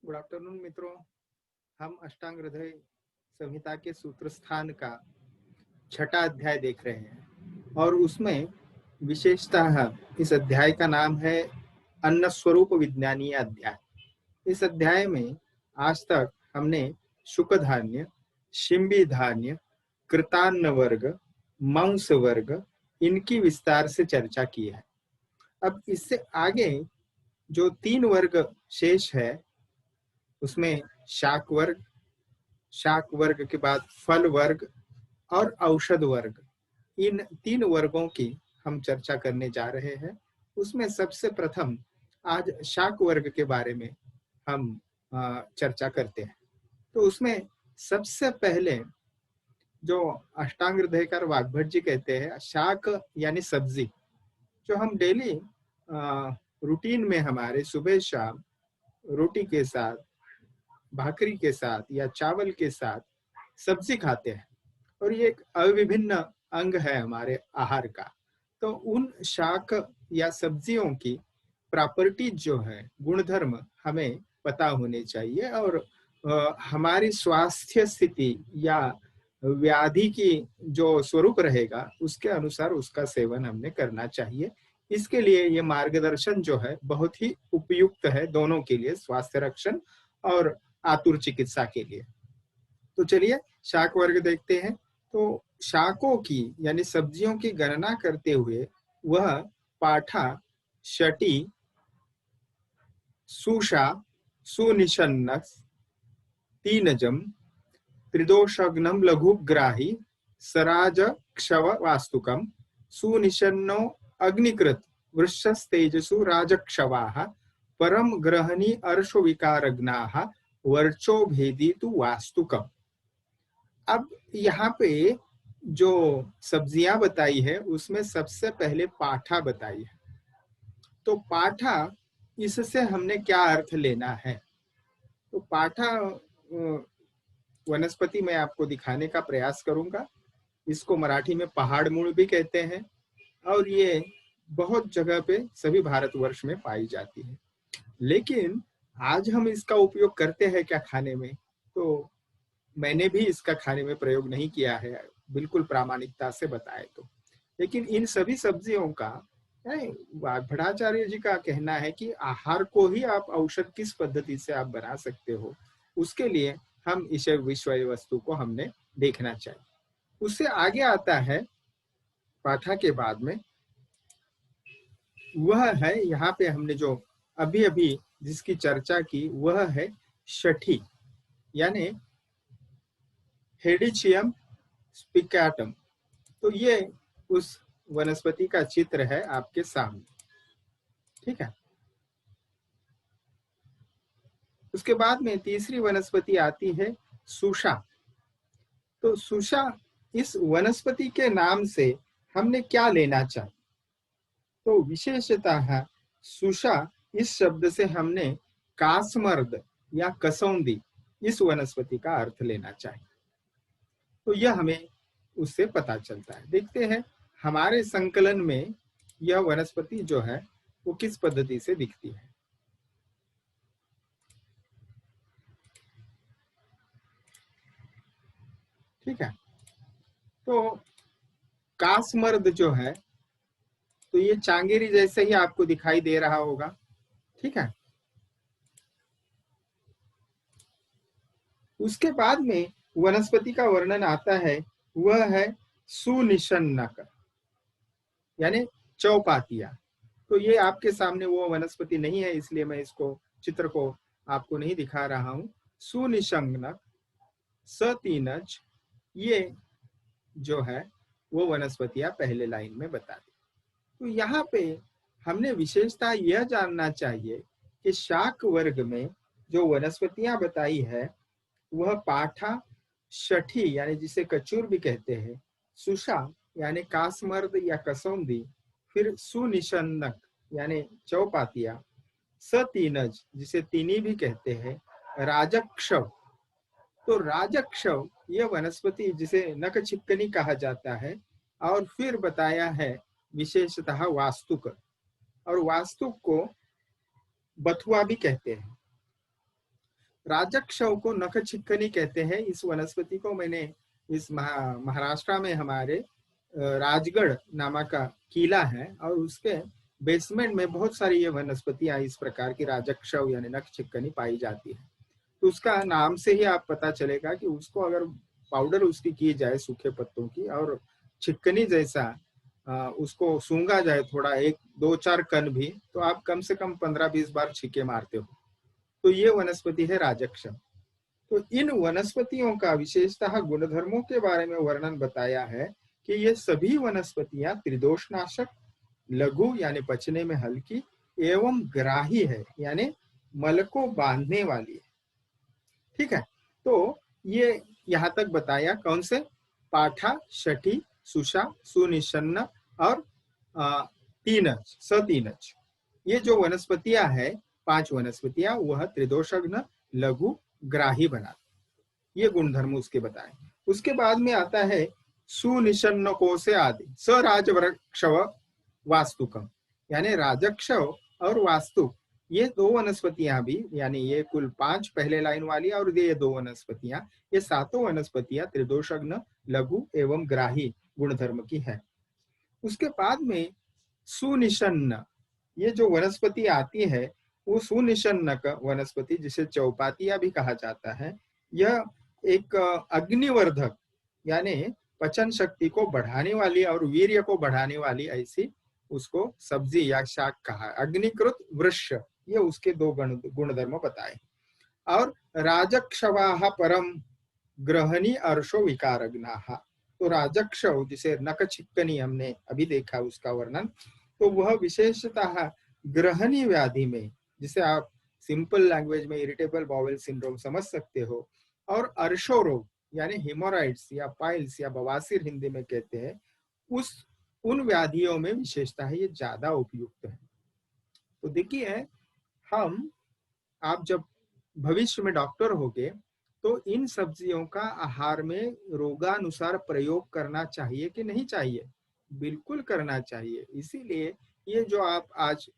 Good afternoon मित्रों। हम अष्टांग हृदय संहिता के सूत्र स्थान का छठा अध्याय देख रहे हैं और उसमें विशेषतः इस अध्याय का नाम है अन्न स्वरूप विज्ञानीय अध्याय। इस अध्याय में आज तक हमने शुक धान्य, शिंबी धान्य, कृतान्न वर्ग, मांस वर्ग इनकी विस्तार से चर्चा की है। अब इससे आगे जो 3 वर्ग शेष है उसमें शाक वर्ग के बाद फल वर्ग और औषध वर्ग, इन 3 वर्गों की हम चर्चा करने जा रहे हैं। उसमें सबसे प्रथम आज शाक वर्ग के बारे में हम चर्चा करते हैं। तो उसमें सबसे पहले जो अष्टांग हृदयकार वाग्भट जी कहते हैं, शाक यानी सब्जी, जो हम डेली रूटीन में हमारे सुबह शाम रोटी के साथ, भाकरी के साथ या चावल के साथ सब्जी खाते हैं और ये एक अविभिन्न अंग है हमारे आहार का। तो उन शाक या सब्जियों की प्रॉपर्टीज जो है, गुणधर्म हमें पता होने चाहिए और हमारी स्वास्थ्य स्थिति या व्याधि की जो स्वरूप रहेगा उसके अनुसार उसका सेवन हमने करना चाहिए। इसके लिए ये मार्गदर्शन जो है बहुत ही उपयुक्त है दोनों के लिए, स्वास्थ्य रक्षण और आतुर चिकित्सा के लिए। तो चलिए शाक वर्ग देखते हैं। तो शाकों की यानी सब्जियों की गणना करते हुए वह पाठा, शटी, सुषा, सुनिशन्नस, तीनजम, त्रिदोषग्नम लघुग्राही, सराज क्षव वास्तुकम, सुनिशन्नो अग्निकृत वृषस्तेजसु राजक्षवाः, परम ग्रहणी अर्षो विकारग्नाः, वर्चो भेदी तु वास्तुकम। अब यहाँ पे जो सब्जियां बताई है उसमें सबसे पहले पाठा बताई है। तो पाठा, इससे हमने क्या अर्थ लेना है? तो पाठा वनस्पति मैं आपको दिखाने का प्रयास करूंगा। इसको मराठी में पहाड़ मूल भी कहते हैं और ये बहुत जगह पे सभी भारतवर्ष में पाई जाती है। लेकिन आज हम इसका उपयोग करते हैं क्या खाने में? तो मैंने भी इसका खाने में प्रयोग नहीं किया है, बिल्कुल प्रामाणिकता से बताए तो। लेकिन इन सभी सब्जियों का वाग्भटाचार्य जी का कहना है कि आहार को ही आप औषध किस पद्धति से आप बना सकते हो, उसके लिए हम इस विषय वस्तु को हमने देखना चाहिए। उससे आगे आता है पाठा के बाद में, वह है यहाँ पे हमने जो अभी अभी जिसकी चर्चा की वह है शठी यानी हेडिचियम स्पिकाटम। तो ये उस वनस्पति का चित्र है आपके सामने, ठीक है। उसके बाद में तीसरी वनस्पति आती है सुषा। तो सुषा, इस वनस्पति के नाम से हमने क्या लेना चाहिए? तो विशेषतः सुषा इस शब्द से हमने कासमर्द या कसौंदी इस वनस्पति का अर्थ लेना चाहिए। तो यह हमें उससे पता चलता है। देखते हैं हमारे संकलन में यह वनस्पति जो है वो किस पद्धति से दिखती है। ठीक है, तो कासमर्द जो है तो ये चांगेरी जैसे ही आपको दिखाई दे रहा होगा, ठीक है। उसके बाद में वनस्पति का वर्णन आता है, वह है सुनिशन्नक यानी चौपातिया। तो ये आपके सामने वो वनस्पति नहीं है, इसलिए मैं इसको चित्र को आपको नहीं दिखा रहा हूं। सुनिशंगनक, सतीनज, ये जो है वो वनस्पतियां पहले लाइन में बता दी। तो यहाँ पे हमने विशेषता यह जानना चाहिए कि शाक वर्ग में जो वनस्पतियां बताई है वह पाठा, शठी यानी जिसे कचूर भी कहते हैं, सुषा यानी कासमर्द या कसौंदी, फिर सुनिशन्नक यानी चौपातिया, सतीनज जिसे तीनी भी कहते हैं, राजक्षव। तो राजक्षव ये वनस्पति जिसे नक छिपकनी कहा जाता है, और फिर बताया है विशेषतः वास्तुक, और वास्तुक को बथुआ भी कहते हैं। राजक्षव को नख छिक्कनी कहते हैं। इस वनस्पति को मैंने इस महाराष्ट्र में हमारे राजगढ़ नामक का किला है और उसके बेसमेंट में बहुत सारी ये वनस्पतियां इस प्रकार की राजक्षव यानी नख छिक्कनी पाई जाती है। तो उसका नाम से ही आप पता चलेगा कि उसको अगर पाउडर उसकी की जाए सूखे पत्तों की और छिक्कनी जैसा उसको सूंघा जाए थोड़ा, एक दो चार कण भी, तो आप कम से कम 15-20 बार छींके मारते हो। तो ये वनस्पति है राजक्षव। तो इन वनस्पतियों का विशेषतः गुणधर्मों के बारे में वर्णन बताया है कि ये सभी वनस्पतियां त्रिदोषनाशक, लघु यानी पचने में हल्की, एवं ग्राही है यानी मल को बांधने वाली है। ठीक है, तो ये यहाँ तक बताया। कौन से? पाठा, शठी, सुषा, सुनिषन्न और तीनच, सतीनच। ये जो वनस्पतियां है, 5 वनस्पतियां, वह त्रिदोषघ्न, लघु, ग्राही बनाती। ये गुणधर्म उसके बताए। उसके बाद में आता है सुनिषन्न कोसे आदि, स राजवृक्षव वास्तुकम, यानी राजक्षव और वास्तु, ये 2 वनस्पतियां भी, यानी ये कुल 5 पहले लाइन वाली और ये 2 वनस्पतियां, ये 7 वनस्पतियां त्रिदोषघ्न, लघु एवं ग्राही गुणधर्म की है। उसके बाद में सुनिषन्न, ये जो वनस्पति आती है वो सुनिषन्नक वनस्पति, जिसे चौपातिया भी कहा जाता है। यह एक अग्निवर्धक यानी पचन शक्ति को बढ़ाने वाली और वीर्य को बढ़ाने वाली ऐसी उसको सब्जी या शाक कहा। अग्निकृत वृक्ष, ये उसके 2 गुणधर्म बताए। और राजक्षवाह परम ग्रहणी अर्षो विकारग्नाः, तो राजक्षव जिसे नख छिक्कनी हमने अभी देखा उसका वर्णन, तो वह विशेषतः ग्रहणी व्याधि में, जिसे आप सिंपल लैंग्वेज में इरिटेबल बाउल सिंड्रोम समझ सकते हो, और अर्शो रोग यानी हिमोराइड्स या पाइल्स या बवासीर हिंदी में कहते हैं, उन व्याधियों में विशेषता है, ये ज्यादा उपयुक्त है। तो देखिए, आप जब भविष्य में डॉक्टर होगे तो इन सब्जियों का आहार में रोगानुसार प्रयोग करना चाहिए कि नहीं चाहिए? बिल्कुल करना चाहिए। इसीलिए ये जो आप आज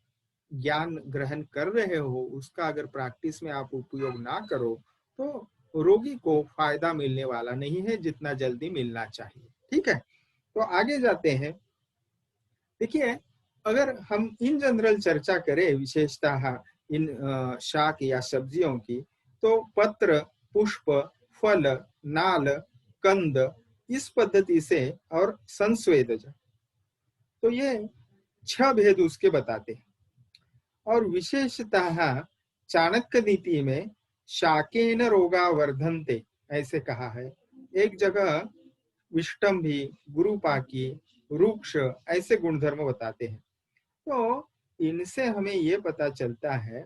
ज्ञान ग्रहण कर रहे हो, उसका अगर प्रैक्टिस में आप उपयोग ना करो तो रोगी को फायदा मिलने वाला नहीं है जितना जल्दी मिलना चाहिए। ठीक है, तो आगे जाते हैं। देखिए, अगर हम इन जनरल चर्चा करें विशेषतः इन शाक या सब्जियों की, तो पत्र, पुष्प, फल, नाल, कंद, इस पद्धति से, और संस्वेदज, तो ये 6 भेद उसके बताते हैं। और विशेषतः चाणक्य नीति में शाकेन रोगा वर्धन्ते ऐसे कहा है। एक जगह विष्टम्भी, गुरुपाकी, रुक्ष ऐसे गुणधर्म बताते हैं। तो इनसे हमें ये पता चलता है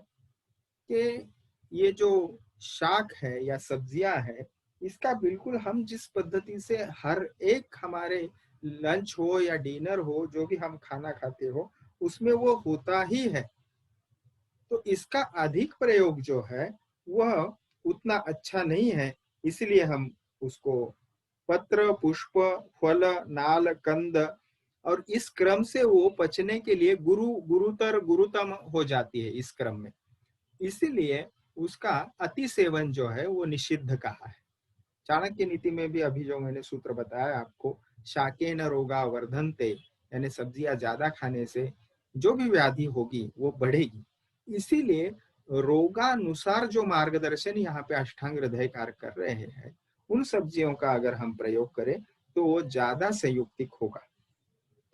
कि ये जो शाक है या सब्जियां है, इसका बिल्कुल हम जिस पद्धति से हर एक हमारे लंच हो या डिनर हो, जो भी हम खाना खाते हो, उसमें वो होता ही है। तो इसका अधिक प्रयोग जो है वह उतना अच्छा नहीं है, इसलिए हम उसको पत्र, पुष्प, फल, नाल, कंद, और इस क्रम से वो पचने के लिए गुरुतर गुरुतम हो जाती है इस क्रम में, इसीलिए उसका अति सेवन जो है वो निषिद्ध कहा है। चाणक्य नीति में भी अभी जो मैंने सूत्र बताया आपको, शाकेन रोगा वर्धन्ते, यानी सब्जियां ज्यादा खाने से जो भी व्याधि होगी वो बढ़ेगी। इसीलिए रोगानुसार जो मार्गदर्शन यहाँ पे अष्टांग हृदयकार कर रहे हैं, उन सब्जियों का अगर हम प्रयोग करें तो वो ज्यादा संयुक्तिक होगा।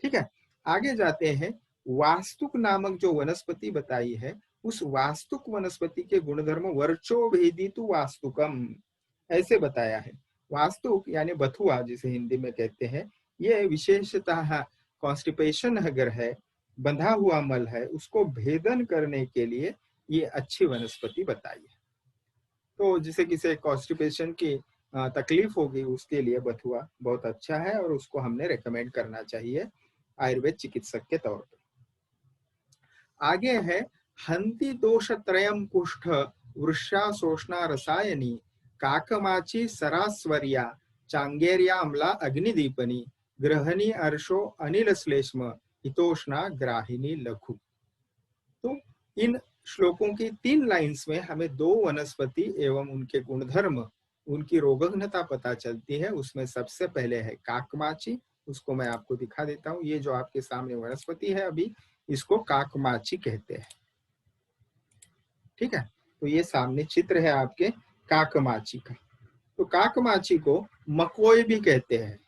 ठीक है, आगे जाते हैं। वास्तुक नामक जो वनस्पति बताई है, उस वास्तुक वनस्पति के गुणधर्म वर्चो भेदितु वास्तुकम ऐसे बताया है। वास्तुक यानी बथुआ जिसे हिंदी में कहते हैं, ये विशेषतः कॉन्स्टिपेशन अगर है, बंधा हुआ मल है, उसको भेदन करने के लिए ये अच्छी वनस्पति बताई है। तो जिसे किसी कॉन्स्टिपेशन की तकलीफ होगी उसके लिए बथुआ बहुत अच्छा है और उसको हमने रेकमेंड करना चाहिए आयुर्वेद चिकित्सक के तौर पर। आगे है हंति दोष त्रयम कुष्ठ वृषा शोषणा रसायनी काकमाची सरास्वर्या चांगेरिया अम्ला अग्निदीपनी ग्रहणी अर्शो अनिल श्लेष्म हितोष्णा ग्राहिनी लघु। तो इन श्लोकों की 3 लाइन्स में हमें 2 वनस्पति एवं उनके गुणधर्म, उनकी रोगघनता पता चलती है। उसमें सबसे पहले है काकमाची, उसको मैं आपको दिखा देता हूँ। ये जो आपके सामने वनस्पति है अभी, इसको काकमाची कहते हैं। ठीक है, तो ये सामने चित्र है आपके काकमाची का। तो काकमाची को मकोई भी कहते हैं।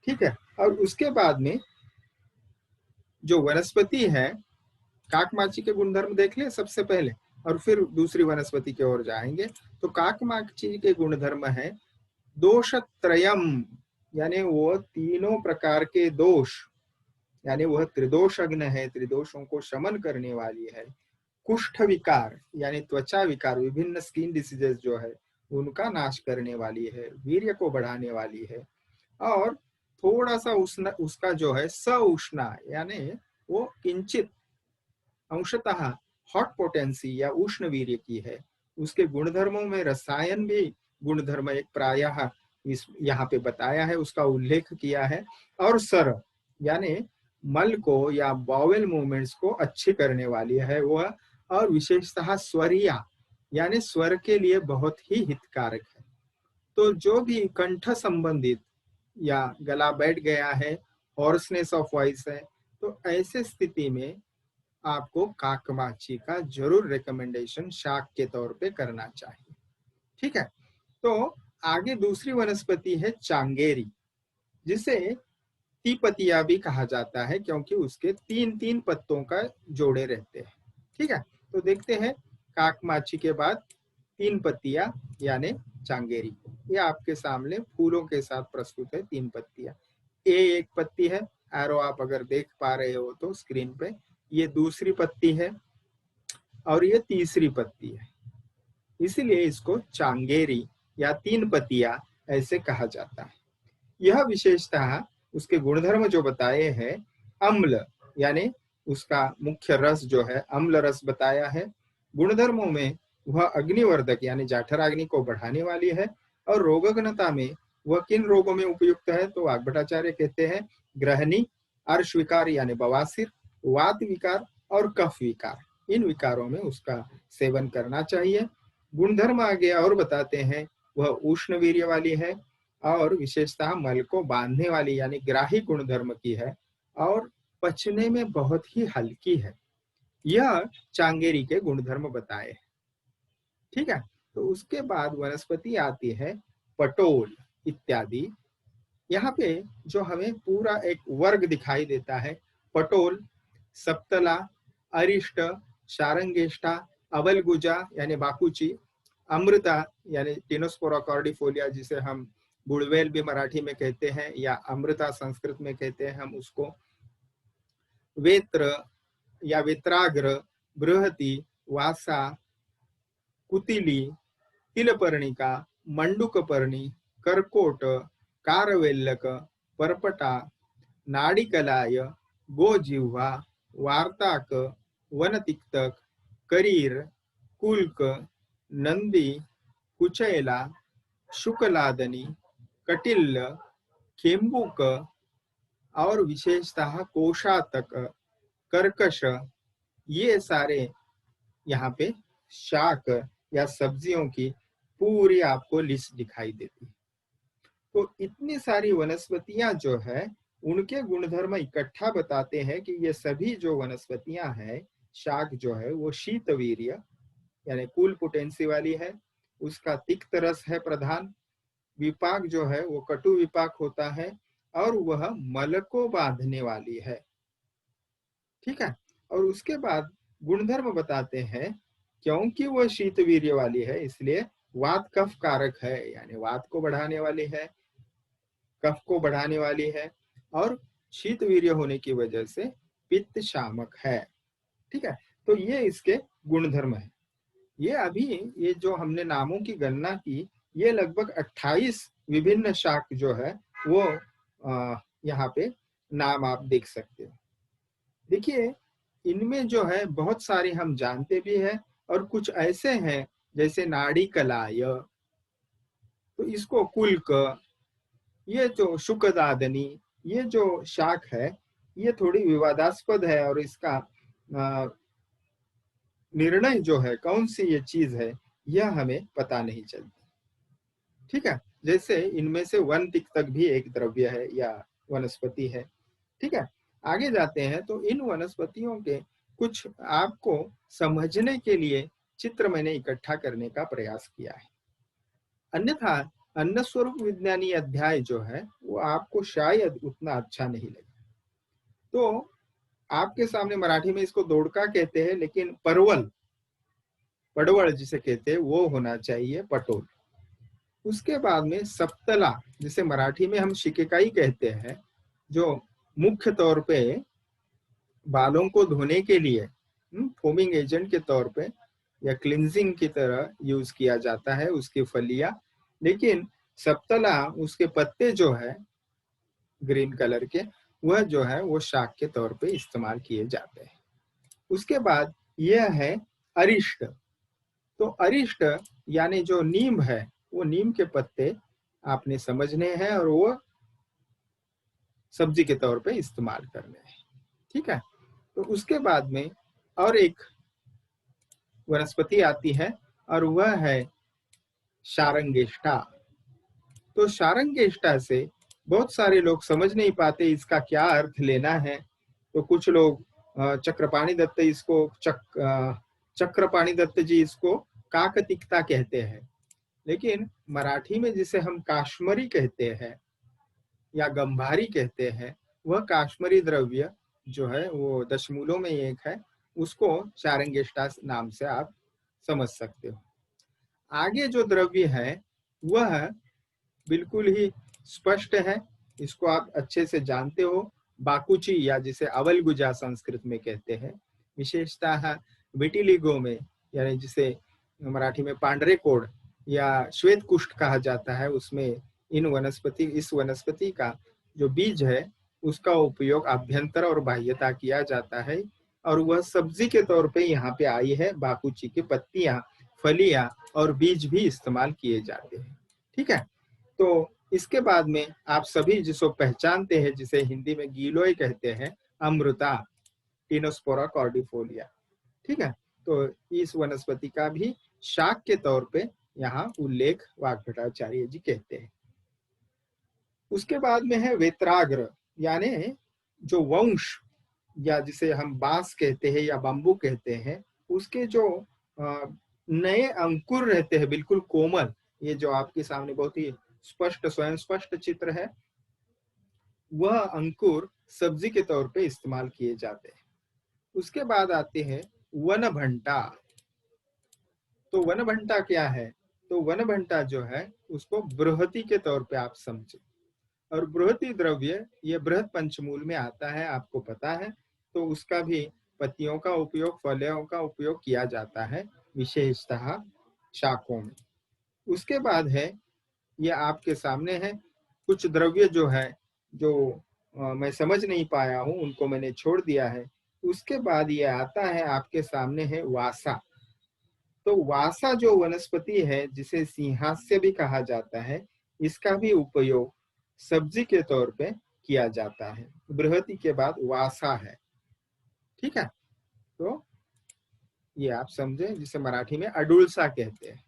ठीक है, और उसके बाद में जो वनस्पति है, काकमाची के गुणधर्म देख ले सबसे पहले और फिर दूसरी वनस्पति की ओर जाएंगे। तो काकमाची के गुणधर्म है दोषत्रयम, यानी वो तीनों प्रकार के दोष, यानी वह त्रिदोषज्ञ है, त्रिदोषों को शमन करने वाली है। कुष्ठ विकार यानी त्वचा विकार, विभिन्न स्किन डिसीजेस जो है उनका नाश करने वाली है, वीर्य को बढ़ाने वाली है, और थोड़ा सा उसका जो है सउष्णा, यानी वो किंचित अंशतः हॉट पोटेंसी या उष्ण वीर्य की है। उसके गुणधर्मों में रसायन भी गुणधर्म एक प्रायः इस यहाँ पे बताया है, उसका उल्लेख किया है। और सर यानी मल को या बावेल मूवमेंट्स को अच्छी करने वाली है वह, और विशेषतः स्वरिया यानी स्वर के लिए बहुत ही हितकारक है। तो जो भी कंठ संबंधित या गला बैठ गया है, हॉर्सनेस ऑफ वॉइस है, तो ऐसे स्थिति में आपको काकमाची का जरूर रिकमेंडेशन शाक के तौर पे करना चाहिए। ठीक है, तो आगे दूसरी वनस्पति है चांगेरी, जिसे तीपतिया भी कहा जाता है क्योंकि उसके 3-3 पत्तों का जोड़े रहते हैं। ठीक है, तो देखते हैं काकमाची के बाद 3 पत्तियां यानी चांगेरी। ये आपके सामने फूलों के साथ प्रस्तुत है 3 पत्तियां। ये एक पत्ती है, एरो आप अगर देख पा रहे हो तो स्क्रीन पे, ये दूसरी पत्ती है और ये तीसरी पत्ती है, इसीलिए इसको चांगेरी या 3 पत्तियां ऐसे कहा जाता है। यह विशेषतः उसके गुणधर्म जो बताए हैं, अम्ल यानी उसका मुख्य रस जो है अम्ल रस बताया है। गुणधर्मों में वह अग्निवर्धक यानी जाठराग्नि को बढ़ाने वाली है, और रोगघनता में वह किन रोगों में उपयुक्त है तो वाग्भटाचार्य कहते हैं ग्रहणी, अर्श विकार यानी बवासीर, वात विकार और कफ विकार, इन विकारों में उसका सेवन करना चाहिए। गुणधर्म आगे और बताते हैं, वह उष्ण वीर्य वाली है और विशेषतः मल को बांधने वाली यानी ग्राही गुणधर्म की है, और पचने में बहुत ही हल्की है। यह चांगेरी के गुणधर्म बताए हैं। ठीक है, तो उसके बाद वनस्पति आती है पटोल इत्यादि। यहाँ पे जो हमें पूरा एक वर्ग दिखाई देता है, पटोल, सप्तला, अरिष्ट, शारंगेष्ठा, अवलगुजा यानी बाकुची, अमृता यानी टिनोस्पोरा कॉर्डिफोलिया जिसे हम गुड़वेल भी मराठी में कहते हैं या अमृता संस्कृत में कहते हैं हम उसको, वेत्र या वेत्राग्र, बृहति, वासा, कुतिली, तिलपर्णिका, मंडुकपर्णी, करकोट, कारवेल्लक, परपटा, नाड़िकलाय, गोजिह्वा, वार्ताक, वनतिक्तक, करीर, कुल्क, नंदी, कुचैला, शुकलादनी, कटिल्ल, खेम्बुक और विशेषतः कोशातक, कर्कश, ये सारे यहाँ पे शाक या सब्जियों की पूरी आपको लिस्ट दिखाई देती है। तो इतनी सारी वनस्पतियां जो है उनके गुणधर्म इकट्ठा बताते हैं कि ये सभी जो वनस्पतियां हैं, शाक जो है वो शीतवीर्य यानी कूल पोटेंसी वाली है, उसका तिक्त रस है प्रधान, विपाक जो है वो कटु विपाक होता है, और वह मल को बांधने वाली है। ठीक है, और उसके बाद गुणधर्म बताते हैं, क्योंकि वह शीतवीर्य वाली है इसलिए वात कफ कारक है, यानी वात को बढ़ाने वाली है, कफ को बढ़ाने वाली है, और शीतवीर्य होने की वजह से पित्त शामक है। ठीक है, तो ये इसके गुणधर्म है। ये अभी ये जो हमने नामों की गणना की, ये लगभग 28 विभिन्न शाक जो है वो यहाँ पे नाम आप देख सकते हो। देखिए, इनमें जो है बहुत सारे हम जानते भी हैं और कुछ ऐसे हैं जैसे नाड़ी कलाय, तो इसको कुल्क, ये जो शुकदादनी, ये जो शाक है ये थोड़ी विवादास्पद है और इसका निर्णय जो है कौन सी ये चीज है, यह हमें पता नहीं चलती। ठीक है, जैसे इनमें से वन तिक तक भी एक द्रव्य है या वनस्पति है। ठीक है, आगे जाते हैं तो इन वनस्पतियों के कुछ आपको समझने के लिए चित्र मैंने इकट्ठा करने का प्रयास किया है। अन्यथा अन्न स्वरूप विज्ञानी अध्याय जो है वो आपको शायद उतना अच्छा नहीं लगे। तो आपके सामने मराठी में इसको दोड़का कहते हैं, लेकिन परवल, पड़वल जिसे कहते हैं, वो होना चाहिए पटोल। उसके बाद में सप्तला, जिसे मराठी में हम शिकेकाई कहते हैं, जो मुख्य तौर पे बालों को धोने के लिए फोमिंग एजेंट के तौर पे या क्लिनजिंग की तरह यूज किया जाता है, उसकी फलियां। लेकिन सप्तला, उसके पत्ते जो है ग्रीन कलर के, वह जो है वो शाक के तौर पे इस्तेमाल किए जाते हैं। उसके बाद यह है अरिष्ट। तो अरिष्ट यानी जो नीम है, वो नीम के पत्ते आपने समझने हैं और वो सब्जी के तौर पे इस्तेमाल करने हैं। ठीक है, तो उसके बाद में और एक वनस्पति आती है और वह है शारंगेष्ठा। तो शारंगेष्ठा से बहुत सारे लोग समझ नहीं पाते इसका क्या अर्थ लेना है। तो कुछ लोग चक्रपाणी दत्त इसको चक्रपाणी दत्त जी इसको काकतिकता कहते हैं, लेकिन मराठी में जिसे हम काश्मरी कहते हैं या गंभारी कहते हैं, वह काश्मरी द्रव्य जो है वो दशमूलों में एक है, उसको शारंगेष्ठा नाम से आप समझ सकते हो। आगे जो द्रव्य है वह बिल्कुल ही स्पष्ट है, इसको आप अच्छे से जानते हो, बाकुची या जिसे अवलगुजा संस्कृत में कहते हैं, विशेषतः विटिलिगो में, यानी जिसे मराठी में पांडरे कोड या श्वेत कुष्ठ कहा जाता है, उसमें इस वनस्पति का जो बीज है उसका उपयोग आभ्यंतर और बाह्यता किया जाता है, और वह सब्जी के तौर पे यहाँ पे आई है। बाकुची की पत्तियां, फलियां और बीज भी इस्तेमाल किए जाते हैं। ठीक है, तो इसके बाद में आप सभी जिसको पहचानते हैं, जिसे हिंदी में गीलोय कहते हैं, अमृता, टिनोस्पोरा कॉर्डिफोलिया। ठीक है, तो इस वनस्पति का भी शाक के तौर पे यहाँ उल्लेख वाग्भटाचार्य जी कहते हैं। उसके बाद में है वेत्राग्र, यानी जो वंश या जिसे हम बांस कहते हैं या बम्बू कहते हैं, उसके जो नए अंकुर रहते हैं बिल्कुल कोमल, ये जो आपके सामने बहुत ही स्पष्ट, स्वयं स्पष्ट चित्र है, वह अंकुर सब्जी के तौर पे इस्तेमाल किए जाते हैं। उसके बाद आते हैं वन भंटा। तो वन भंटा क्या है? तो वन भंटा जो है उसको बृहति के तौर पे आप समझे, और बृहति द्रव्य ये बृहत पंचमूल में आता है, आपको पता है। तो उसका भी पत्तियों का उपयोग, फलों का उपयोग किया जाता है, विशेषतः शाकों में। उसके बाद है, ये आपके सामने है कुछ द्रव्य जो है जो मैं समझ नहीं पाया हूं, उनको मैंने छोड़ दिया है। उसके बाद ये आता है आपके सामने है वासा। तो वासा जो वनस्पति है, जिसे सिंहास्य भी कहा जाता है, इसका भी उपयोग सब्जी के तौर पे किया जाता है। बृहति के बाद वासा है। ठीक है, तो ये आप समझे, जिसे मराठी में अडुलसा कहते हैं।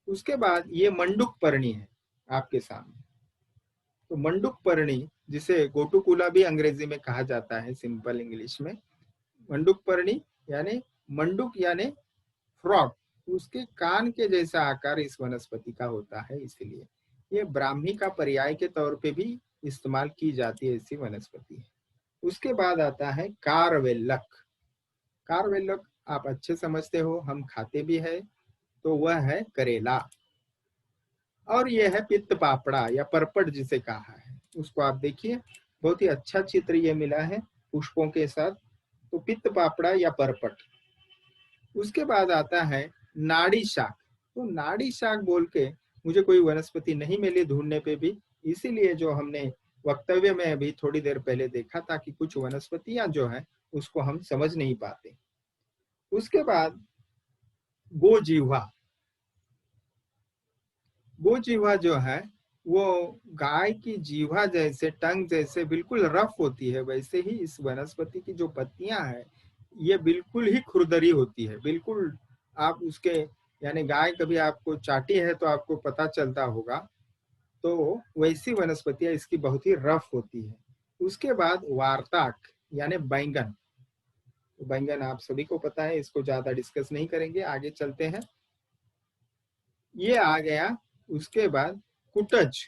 उसके बाद ये मंडुक पर्णी है आपके सामने। तो मंडुक पर्णी, जिसे गोटुकुला भी अंग्रेजी में कहा जाता है, सिंपल इंग्लिश में मंडुक पर्णी, यानी मंडुक यानी फ्रॉग, उसके कान के जैसा आकार इस वनस्पति का होता है, इसलिए ये ब्राह्मी का पर्याय के तौर पे भी इस्तेमाल की जाती है, ऐसी वनस्पति है। उसके बाद आता है कारवेल्लक। कारवेल्लक आप अच्छे समझते हो, हम खाते भी है, तो वह है करेला। और यह है पित्त पापड़ा या परपट जिसे कहा है, उसको आप देखिए, बहुत ही अच्छा चित्र ये मिला है पुष्पों के साथ। तो पित्त पापड़ा या परपट। उसके बाद आता है नाड़ी शाक। तो नाड़ी शाक बोल के मुझे कोई वनस्पति नहीं मिली ढूंढने पे भी, इसीलिए जो हमने वक्तव्य में अभी थोड़ी देर पहले देखा था कि कुछ वनस्पतियां जो है उसको हम समझ नहीं पाते। उसके बाद गोजिह्वा। गोजिह्वा जो है वो गाय की जीवा जैसे, टंग जैसे बिल्कुल रफ होती है, वैसे ही इस वनस्पति की जो पत्तियां हैं ये बिल्कुल ही खुरदरी होती है, बिल्कुल आप उसके यानी गाय कभी आपको चाटी है तो आपको पता चलता होगा, तो वैसी वनस्पतियां इसकी बहुत ही रफ होती है। उसके बाद वार्ताक यानी बैंगन। बैंगन आप सभी को पता है, इसको ज्यादा डिस्कस नहीं करेंगे, आगे चलते हैं। ये आ गया। उसके बाद कुटज।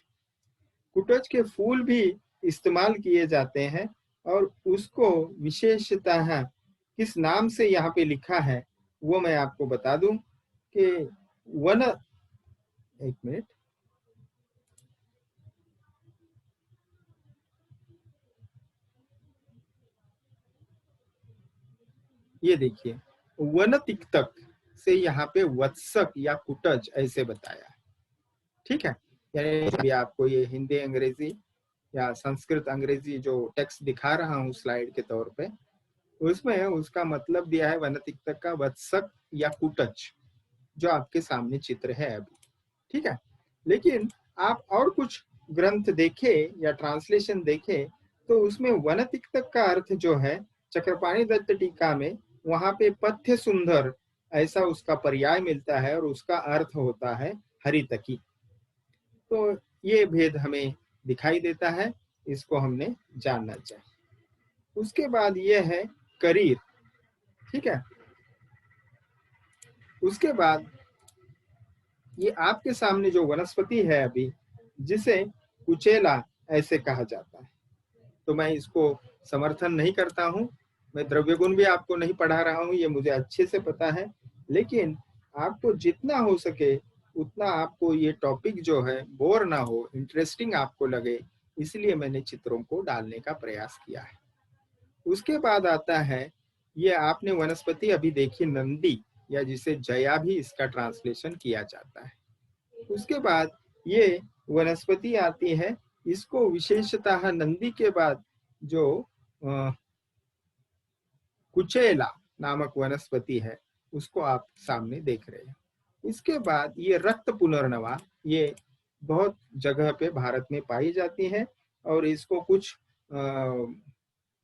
कुटज के फूल भी इस्तेमाल किए जाते हैं, और उसको विशेषतः किस नाम से यहाँ पे लिखा है वो मैं आपको बता दूं कि वन, एक मिनट, ये देखिए, वन तिक्तक से यहाँ पे वत्सक या कुटज ऐसे बताया। ठीक है, यानी अभी आपको ये हिंदी अंग्रेजी या संस्कृत अंग्रेजी जो टेक्स्ट दिखा रहा हूँ स्लाइड के तौर पे, उसमें उसका मतलब दिया है वनतिक्तक का वत्सक या कुटज, जो आपके सामने चित्र है अभी। ठीक है, लेकिन आप और कुछ ग्रंथ देखे या ट्रांसलेशन देखे तो उसमें वनतिक्तक का अर्थ जो है, चक्रपाणी दत्त टीका में वहां पे पथ्य सुंदर ऐसा उसका पर्याय मिलता है, और उसका अर्थ होता है हरितकी। तो ये भेद हमें दिखाई देता है, इसको हमने जानना चाहिए। उसके बाद ये है करीर। ठीक है, उसके बाद ये आपके सामने जो वनस्पति है अभी, जिसे कुचेला ऐसे कहा जाता है, तो मैं इसको समर्थन नहीं करता हूँ। मैं द्रव्य गुण भी आपको नहीं पढ़ा रहा हूँ, ये मुझे अच्छे से पता है, लेकिन आपको जितना हो सके उतना आपको ये टॉपिक जो है बोर ना हो, इंटरेस्टिंग आपको लगे, इसलिए मैंने चित्रों को डालने का प्रयास किया है। उसके बाद आता है, ये आपने वनस्पति अभी देखी नंदी, या जिसे जया भी इसका ट्रांसलेशन किया जाता है। उसके बाद ये वनस्पति आती है, इसको विशेषतः नंदी के बाद जो कुचेला नामक वनस्पति है उसको आप सामने देख रहे हैं। इसके बाद ये रक्त पुनर्नवा, ये बहुत जगह पे भारत में पाई जाती है, और इसको कुछ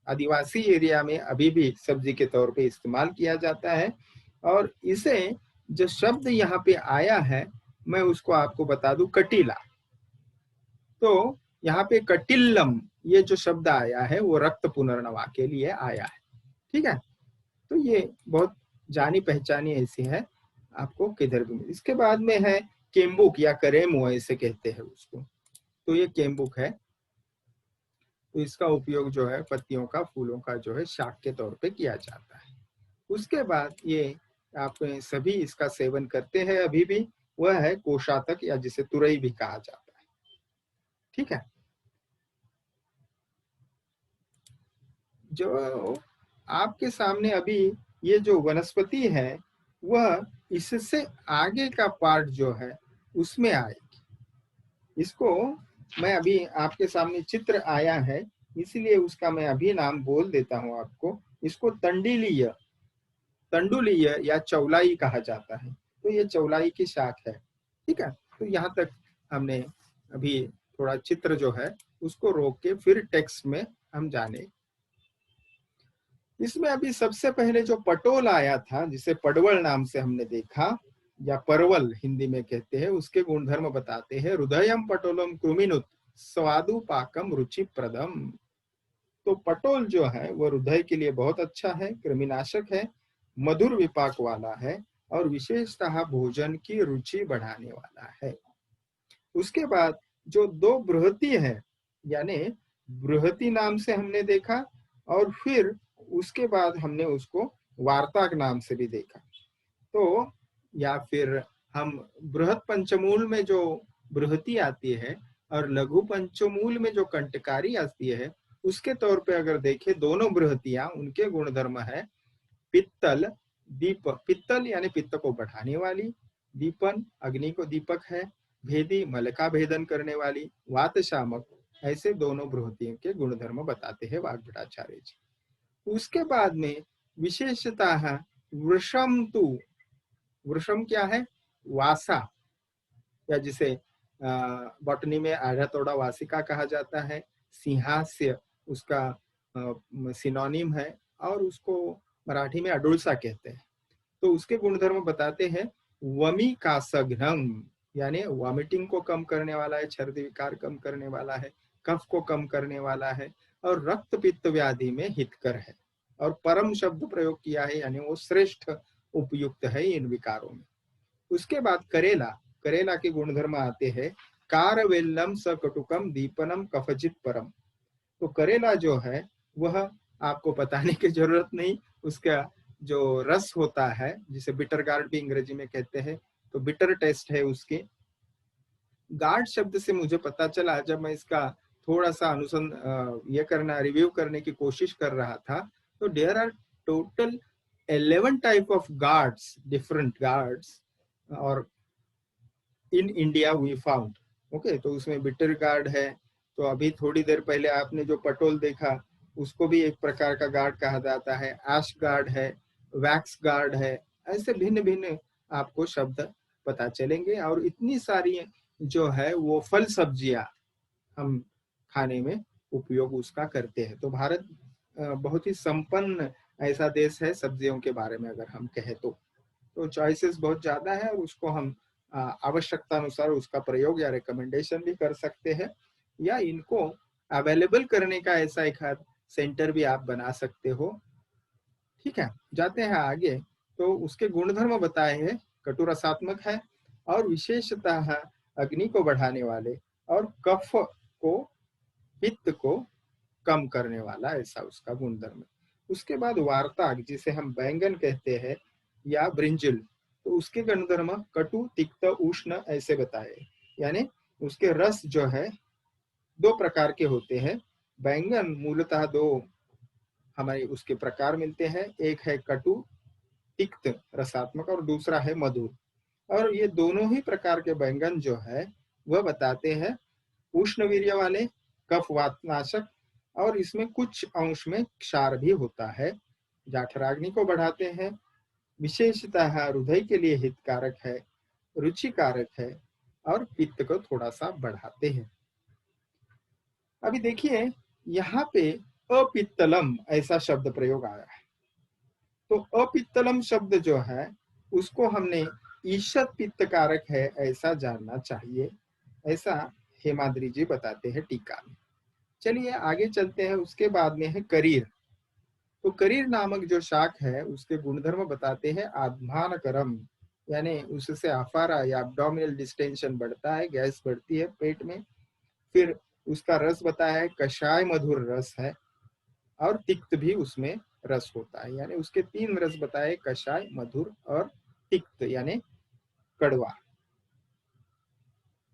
आदिवासी एरिया में अभी भी सब्जी के तौर पे इस्तेमाल किया जाता है। और इसे जो शब्द यहाँ पे आया है, मैं उसको आपको बता दूं, कटीला। तो यहाँ पे कटिल्लम ये जो शब्द आया है वो रक्त पुनर्नवा के लिए आया है। ठीक है, तो ये बहुत जानी पहचानी ऐसी है, आपको किधर भी मिले। इसके बाद में है केम्बुक या करेमो ऐसे कहते हैं उसको। तो ये केम्बुक है, तो इसका उपयोग जो है पत्तियों का, फूलों का जो है शाक के तौर पे किया जाता है। उसके बाद ये आप सभी इसका सेवन करते हैं अभी भी, वह है कोशातक या जिसे तुरई भी कहा जाता है। ठीक है, जो आपके सामने अभी ये जो वनस्पति है वह इससे आगे का पार्ट जो है उसमें आएगी। इसको मैं अभी आपके सामने चित्र आया है, इसलिए उसका मैं अभी नाम बोल देता हूं आपको। इसको तंडिलीय, तंडुलीय या चौलाई कहा जाता है। तो ये चौलाई की शाख है। ठीक है, तो यहाँ तक हमने अभी थोड़ा चित्र जो है उसको रोक के फिर टेक्स्ट में हम जाने। इसमें अभी सबसे पहले जो पटोल आया था, जिसे पडवल नाम से हमने देखा, या परवल हिंदी में कहते हैं, उसके गुणधर्म बताते हैं। हृदयम पटोलम कृमिनुत स्वादु पाकम रुचि प्रदम। तो पटोल जो है वो हृदय के लिए बहुत अच्छा है, कृमिनाशक है, मधुर विपाक वाला है, और विशेषतः भोजन की रुचि बढ़ाने वाला है। उसके बाद जो दो बृहति है, यानी बृहति नाम से हमने देखा, और फिर उसके बाद हमने उसको वार्ताक नाम से भी देखा। तो या फिर हम बृहत पंचमूल में जो बृहति आती है और लघु पंचमूल में जो कंटकारी आती है, उसके तौर पे अगर देखें दोनों बृहतियां, उनके गुणधर्म है पित्तल, दीप, पित्तल यानी पित्त को बढ़ाने वाली, दीपन अग्नि को दीपक है, भेदी मल का भेदन करने वाली, वात शामक, ऐसे दोनों बृहतियों के गुणधर्म बताते हैं वाग्भटाचार्य जी। उसके बाद में विशेषतः वृषम तु, वृषम क्या है, वासा, या जिसे बॉटनी में आधा तोड़ा वासिका कहा जाता है। सिंहास्य उसका सिनोनिम है, और उसको मराठी में अडुळसा कहते हैं। तो उसके गुणधर्म बताते हैं वमी का सघनम, यानी वॉमिटिंग को कम करने वाला है, छर्द विकार कम करने वाला है, कफ को कम करने वाला है और रक्त पित्त व्याधि में हितकर है। और परम शब्द प्रयोग किया है, यानी वो श्रेष्ठ उपयुक्त है इन विकारों में। उसके बाद करेला, करेला के गुणधर्म आते हैं कारवेल्लम सकटुकम दीपनम कफजित परम। तो करेला जो है वह आपको बताने की जरूरत नहीं, उसका जो रस होता है जिसे बिटर गार्ड भी अंग्रेजी में कहते हैं, तो बिटर टेस्ट है उसकी। गार्ड शब्द से मुझे पता चला जब मैं इसका थोड़ा सा ये करना रिव्यू करने की कोशिश कर रहा था, तो there are total 11 type of gourds, different gourds, और in India we found. Okay, तो उसमें बिटर गार्ड है, तो अभी थोड़ी देर पहले आपने जो पटोल देखा उसको भी एक प्रकार का गार्ड कहा जाता है, एश गार्ड है, वैक्स गार्ड है। ऐसे भिन्न भिन्न आपको शब्द पता चलेंगे। और इतनी सारी जो है वो फल सब्जियां हम खाने में उपयोग उसका करते हैं। तो भारत बहुत ही संपन्न ऐसा देश है सब्जियों के बारे में अगर हम कहें तो चॉइसेस बहुत ज्यादा है, और उसको हम आवश्यकता अनुसार उसका प्रयोग या रिकमेंडेशन भी कर सकते हैं, या इनको अवेलेबल करने का ऐसा एक सेंटर भी आप बना सकते हो। ठीक है, जाते हैं आगे। तो उसके गुणधर्म बताए हैं, कटु रसात्मक है और विशेषतः अग्नि को बढ़ाने वाले और कफ को, पित्त को कम करने वाला, ऐसा उसका गुणधर्म है। उसके बाद वार्ताक, जिसे हम बैंगन कहते हैं या ब्रिंजल, तो उसके गुणधर्म कटु, तिक्त, उष्ण ऐसे बताए। यानी उसके रस जो है दो प्रकार के होते हैं। बैंगन मूलतः दो हमारे उसके प्रकार मिलते हैं, एक है कटु तिक्त रसात्मक और दूसरा है मधुर। और ये दोनों ही प्रकार के बैंगन जो है वह बताते हैं उष्ण वीर्य वाले, कफ वातनाशक, और इसमें कुछ अंश में क्षार भी होता है, जाठराग्नि को बढ़ाते हैं, विशेषतः हृदय के लिए हितकारक है, रुचिकारक है और पित्त को थोड़ा सा बढ़ाते हैं। अभी देखिए यहाँ पे अपित्तलम ऐसा शब्द प्रयोग आया है। तो अपित्तलम शब्द जो है उसको हमने ईशत पित्त कारक है ऐसा जानना चाहिए, ऐसा हेमाद्री जी बताते हैं टीका में। चलिए आगे चलते हैं। उसके बाद में है करीर। तो करीर नामक जो शाक है उसके गुणधर्म बताते हैं आत्मानकरम, यानी उससे अफारा या एब्डोमिनल डिस्टेंशन बढ़ता है, गैस बढ़ती है पेट में। फिर उसका रस बताया है कषाय मधुर रस है, और तिक्त भी उसमें रस होता है। यानी उसके 3 रस बताए, कषाय, मधुर और तिक्त यानी कड़वा।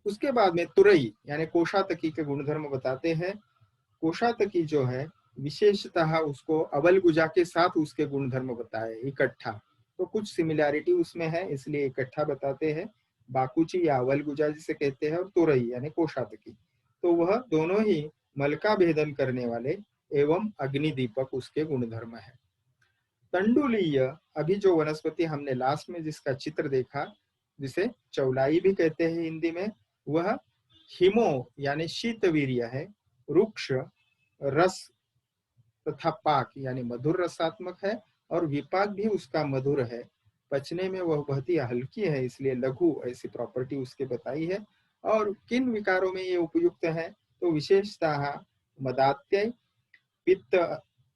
उसके बाद में तुरई यानी कोशातकी के गुणधर्म बताते हैं। कोशातकी जो है विशेषतः उसको अवल गुजा के साथ उसके गुणधर्म बताए इकट्ठा, तो कुछ सिमिलैरिटी उसमें है इसलिए इकट्ठा बताते हैं। बाकुची या अवल गुजा जिसे कहते हैं, और तुरई यानी कोशातकी, तो वह दोनों ही मल का भेदन करने वाले एवं अग्निदीपक उसके गुणधर्म है। तंडुलीय, अभी जो वनस्पति हमने लास्ट में जिसका चित्र देखा, जिसे चौलाई भी कहते हैं हिंदी में, वह हिमो यानी शीतवीर्य है, रुक्ष रस तथा पाक यानी मधुर रसात्मक है, और विपाक भी उसका मधुर है। पचने में वह बहुत ही हल्की है, इसलिए लघु ऐसी प्रॉपर्टी उसके बताई है। और किन विकारों में ये उपयुक्त है, तो विशेषतः मदात्य, पित्त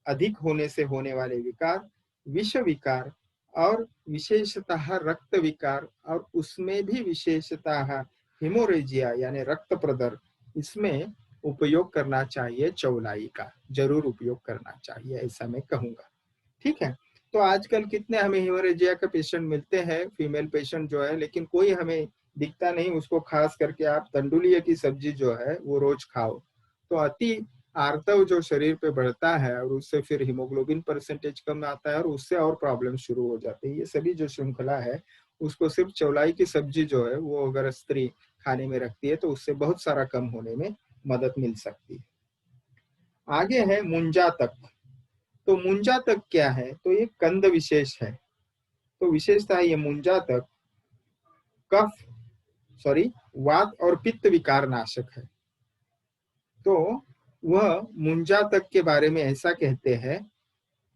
अधिक होने से होने वाले विकार, विष विकार और विशेषतः रक्त विकार, और उसमें भी विशेषतः हिमोरेजिया यानी रक्त प्रदर, इसमें उपयोग करना चाहिए, चौलाई का जरूर उपयोग करना चाहिए, ऐसा मैं कहूंगा। ठीक है, तो आजकल कितने हमें हिमोरेजिया के पेशेंट मिलते हैं, फीमेल पेशेंट जो है, लेकिन कोई हमें दिखता नहीं उसको। खास करके आप तंडुलिया की सब्जी जो है वो रोज खाओ, तो अति आर्तव जो शरीर पे बढ़ता है और उससे फिर हीमोग्लोबिन परसेंटेज कम आता है और उससे और प्रॉब्लम शुरू हो जाती है। ये सभी जो श्रृंखला है उसको सिर्फ चौलाई की सब्जी जो है वो अगर स्त्री खाने में रखती है तो उससे बहुत सारा कम होने में मदद मिल सकती है। आगे है मुंजा तक। तो मुंजा तक क्या है, तो ये कंद विशेष है। तो विशेषता ये मुंजा तक कफ वात और पित्त विकार नाशक है। तो वह मुंजा तक के बारे में ऐसा कहते हैं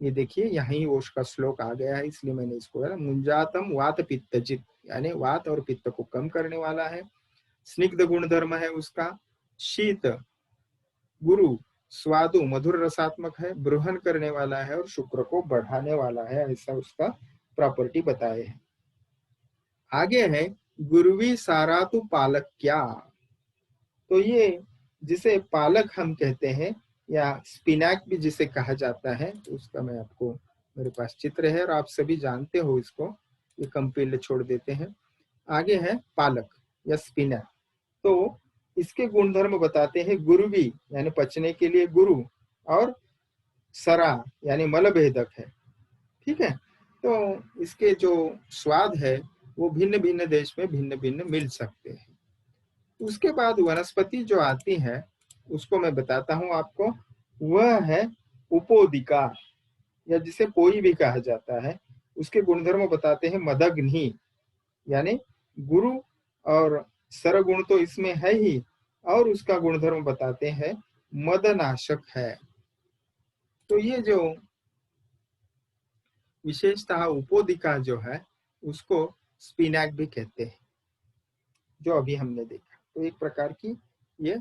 ये देखिए यहीं वो उसका श्लोक आ गया है, इसलिए मैंने इसको मुंजातम वात पित्तजित, यानी वात और पित्त को कम करने वाला है। स्निग्ध गुण धर्म है उसका। शीत गुरु स्वादु मधुर रसात्मक है, ब्रूहन करने वाला है और शुक्र को बढ़ाने वाला है, ऐसा उसका प्रॉपर्टी बताए है। आगे है गुरुवी सारा तु पालक क्या, तो ये जिसे पालक हम कहते हैं या स्पिनाक भी जिसे कहा जाता है, तो उसका मैं आपको, मेरे पास चित्र है और आप सभी जानते हो इसको, ये कंपील छोड़ देते हैं। आगे है पालक या स्पिनाक, तो इसके गुणधर्म बताते हैं गुरुवी यानी पचने के लिए गुरु, और सरा यानी मलभेदक है। ठीक है, तो इसके जो स्वाद है वो भिन्न भिन्न देश में भिन्न भिन्न मिल सकते हैं। उसके बाद वनस्पति जो आती है उसको मैं बताता हूं आपको, वह है उपोदिका या जिसे पोई भी कहा जाता है। उसके गुणधर्म बताते हैं मदग्नि, यानी गुरु और सरगुण तो इसमें है ही, और उसका गुणधर्म बताते हैं मदनाशक है। तो ये जो विशेषतः उपोदिका जो है उसको स्पिनाक भी कहते हैं, जो अभी हमने देखा। तो एक प्रकार की ये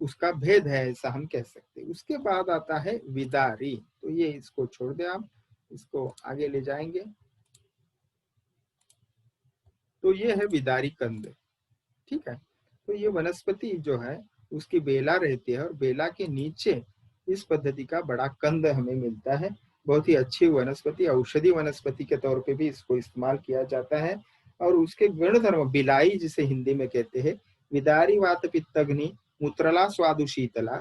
उसका भेद है, ऐसा हम कह सकते हैं। उसके बाद आता है विदारी, तो ये इसको छोड़ दे, आप इसको आगे ले जाएंगे। तो ये है विदारी कंद। ठीक है, तो ये वनस्पति जो है उसकी बेला रहती है और बेला के नीचे इस पद्धति का बड़ा कंद हमें मिलता है। बहुत ही अच्छी वनस्पति, औषधि वनस्पति के तौर पे भी इसको इस्तेमाल किया जाता है। और उसके गुणधर्म बिलाई जिसे हिंदी में कहते हैं, विदारी वात पित्तग्नि मूत्रला स्वादु शीतला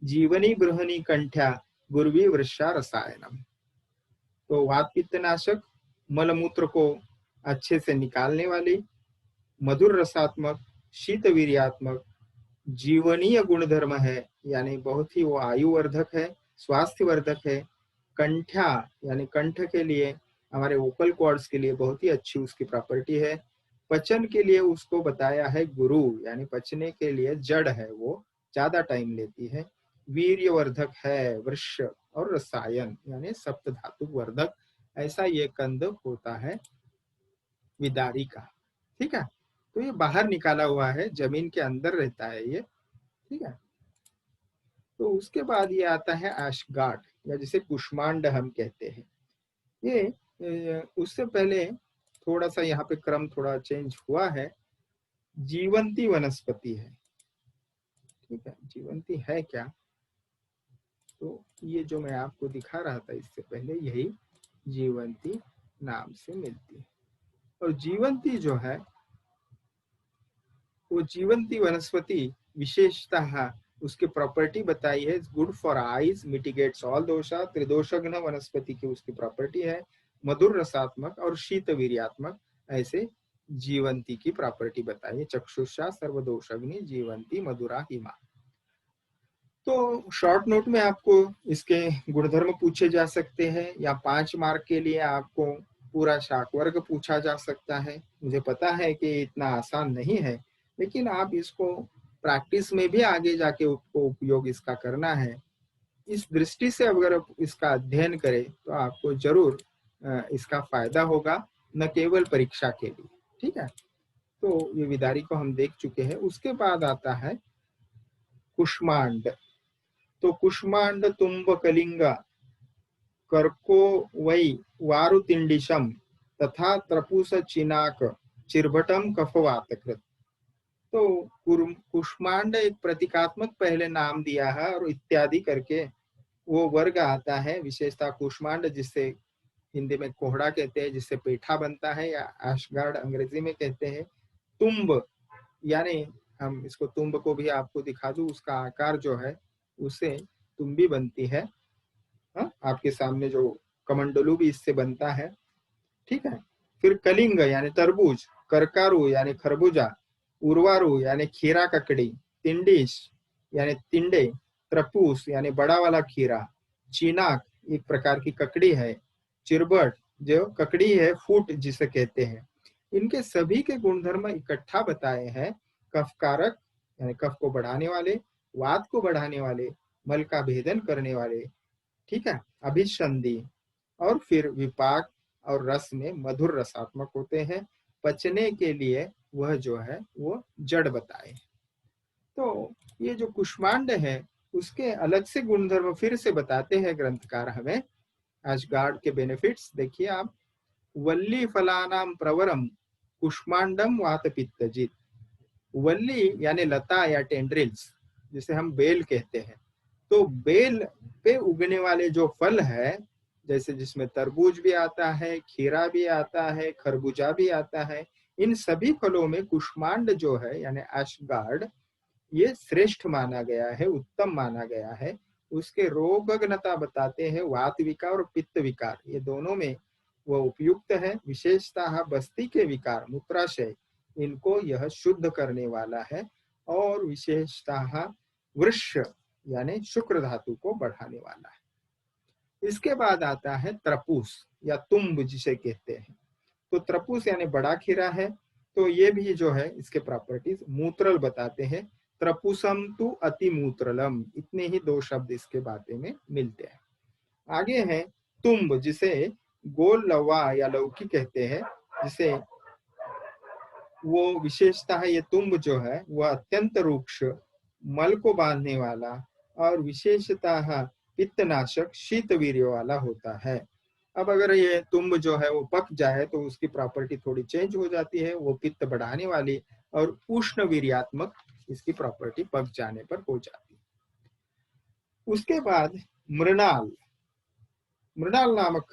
जीवनी बृहनी कंठ्या गुर्वी वृषा रसायनम। तो वात पित्त नाशक, मलमूत्र को अच्छे से निकालने वाली, मधुर रसात्मक, शीत वीर्यात्मक, जीवनीय गुणधर्म है, यानी बहुत ही वो आयुवर्धक है, स्वास्थ्य वर्धक है। कंठ्या यानी कंठ के लिए, हमारे वोकल कॉर्ड्स के लिए बहुत ही अच्छी उसकी प्रॉपर्टी है। पचन के लिए उसको बताया है गुरु, यानी पचने के लिए जड़ है, वो ज्यादा टाइम लेती है। वीर्यवर्धक है, वृक्ष और रसायन यानी सप्त धातु वर्धक, ऐसा ये कंद होता है विदारी का। ठीक है, तो ये बाहर निकाला हुआ है, जमीन के अंदर रहता है ये। ठीक है, तो उसके बाद ये आता है एशगार्ड या जिसे कुष्मांड हम कहते हैं। ये उससे पहले थोड़ा सा यहाँ पे क्रम थोड़ा चेंज हुआ है। जीवंती वनस्पति है। ठीक है, जीवंती है क्या, तो ये जो मैं आपको दिखा रहा था इससे पहले, यही जीवंती नाम से मिलती है। और जीवंती जो है वो जीवंती वनस्पति विशेषतः उसकी प्रॉपर्टी बताई है, good for eyes, mitigates all dosha, त्रिदोषघ्न वनस्पति की उसकी प्रॉपर्टी है, मधुर रसात्मक और शीत वीर्यात्मक, ऐसे जीवंती की प्रॉपर्टी बताई है। चक्षुषा सर्वदोषग्नि जीवंती मधुरा हिमा। तो शॉर्ट नोट में आपको इसके गुणधर्म पूछे जा सकते हैं, या 5 मार्क के लिए आपको पूरा शाक वर्ग पूछा जा सकता है। मुझे पता है कि इतना आसान नहीं है, लेकिन आप इसको प्रैक्टिस में भी आगे जाके उसको उपयोग इसका करना है। इस दृष्टि से अगर आप इसका अध्ययन करें तो आपको जरूर इसका फायदा होगा, न केवल परीक्षा के लिए। ठीक है, तो ये विदारी को हम देख चुके हैं। उसके बाद आता है कुष्मांड। तो कुष्मांड तुम्ब कलिंगा कर्को वै वारुतिंडिशम तथा त्रपुस चिनाक चिरभटम कफवातकृत। तो कुष्मांड एक प्रतीकात्मक पहले नाम दिया है और इत्यादि करके वो वर्ग आता है। विशेषता कुष्मांड जिससे हिंदी में कोहड़ा कहते हैं, जिससे पेठा बनता है, या एशगार्ड अंग्रेजी में कहते हैं। तुम्ब यानी हम इसको तुम्ब को भी आपको दिखा दूं, उसका आकार जो है उससे तुम्बी बनती है। आपके सामने जो कमंडलू भी इससे बनता है। ठीक है, फिर कलिंग यानी तरबूज, करकारू यानी खरबूजा, उर्वारू यानी खीरा ककड़ी, तिंडिश यानी तिंडे, त्रपूस यानी बड़ा वाला खीरा, चीनाक एक प्रकार की ककड़ी है, चिरबट जो ककड़ी है, फूट जिसे कहते हैं। इनके सभी के गुणधर्म इकट्ठा बताए हैं। कफकारक यानी कफ को बढ़ाने वाले, वात को बढ़ाने वाले, मल का भेदन करने वाले, ठीक है, अभिसंधि, और फिर विपाक और रस में मधुर रसात्मक होते हैं। पचने के लिए वह जो है वो जड़ बताए। तो ये जो कुष्मांड है उसके अलग से गुणधर्म फिर से बताते हैं ग्रंथकार हमें। एशगार्ड के बेनिफिट्स देखिए आप। वल्ली फलानाम प्रवरम कुष्मांडम वात पित्तजित। वल्ली यानी लता या टेंड्रिल्स, जिसे हम बेल कहते हैं। तो बेल पे उगने वाले जो फल है, जैसे जिसमें तरबूज भी आता है, खीरा भी आता है, खरबूजा भी आता है, इन सभी फलों में कुष्मांड जो है यानी एशगार्ड, ये श्रेष्ठ माना गया है, उत्तम माना गया है। उसके रोगग्नता बताते हैं, वात विकार और पित्त विकार, ये दोनों में वह उपयुक्त है। विशेषतः बस्ती के विकार, मूत्राशय, इनको यह शुद्ध करने वाला है। और विशेषतः वृक्ष यानी शुक्र धातु को बढ़ाने वाला है। इसके बाद आता है त्रपूस या तुम्ब जिसे कहते हैं। तो त्रपूस यानी बड़ा खीरा है। तो ये भी जो है इसके प्रॉपर्टीज मूत्रल बताते हैं। त्रपुसम तु अति मूत्रलम, इतने ही दो शब्द इसके बारे में मिलते हैं। आगे है तुम्ब, जिसे गोल लवा या लौकी कहते हैं, जिसे वो विशेषता है। ये तुम्ब जो है वह अत्यंत रूक्ष, मल को बांधने वाला और विशेषतः पित्तनाशक, शीतवीर्य वाला होता है। अब अगर ये तुम्ब जो है वो पक जाए तो उसकी प्रॉपर्टी थोड़ी चेंज हो जाती है, वो पित्त बढ़ाने वाली और उष्ण वीर्यात्मक इसकी प्रॉपर्टी पक जाने पर हो जाती है। उसके बाद मृणाल, मृणाल नामक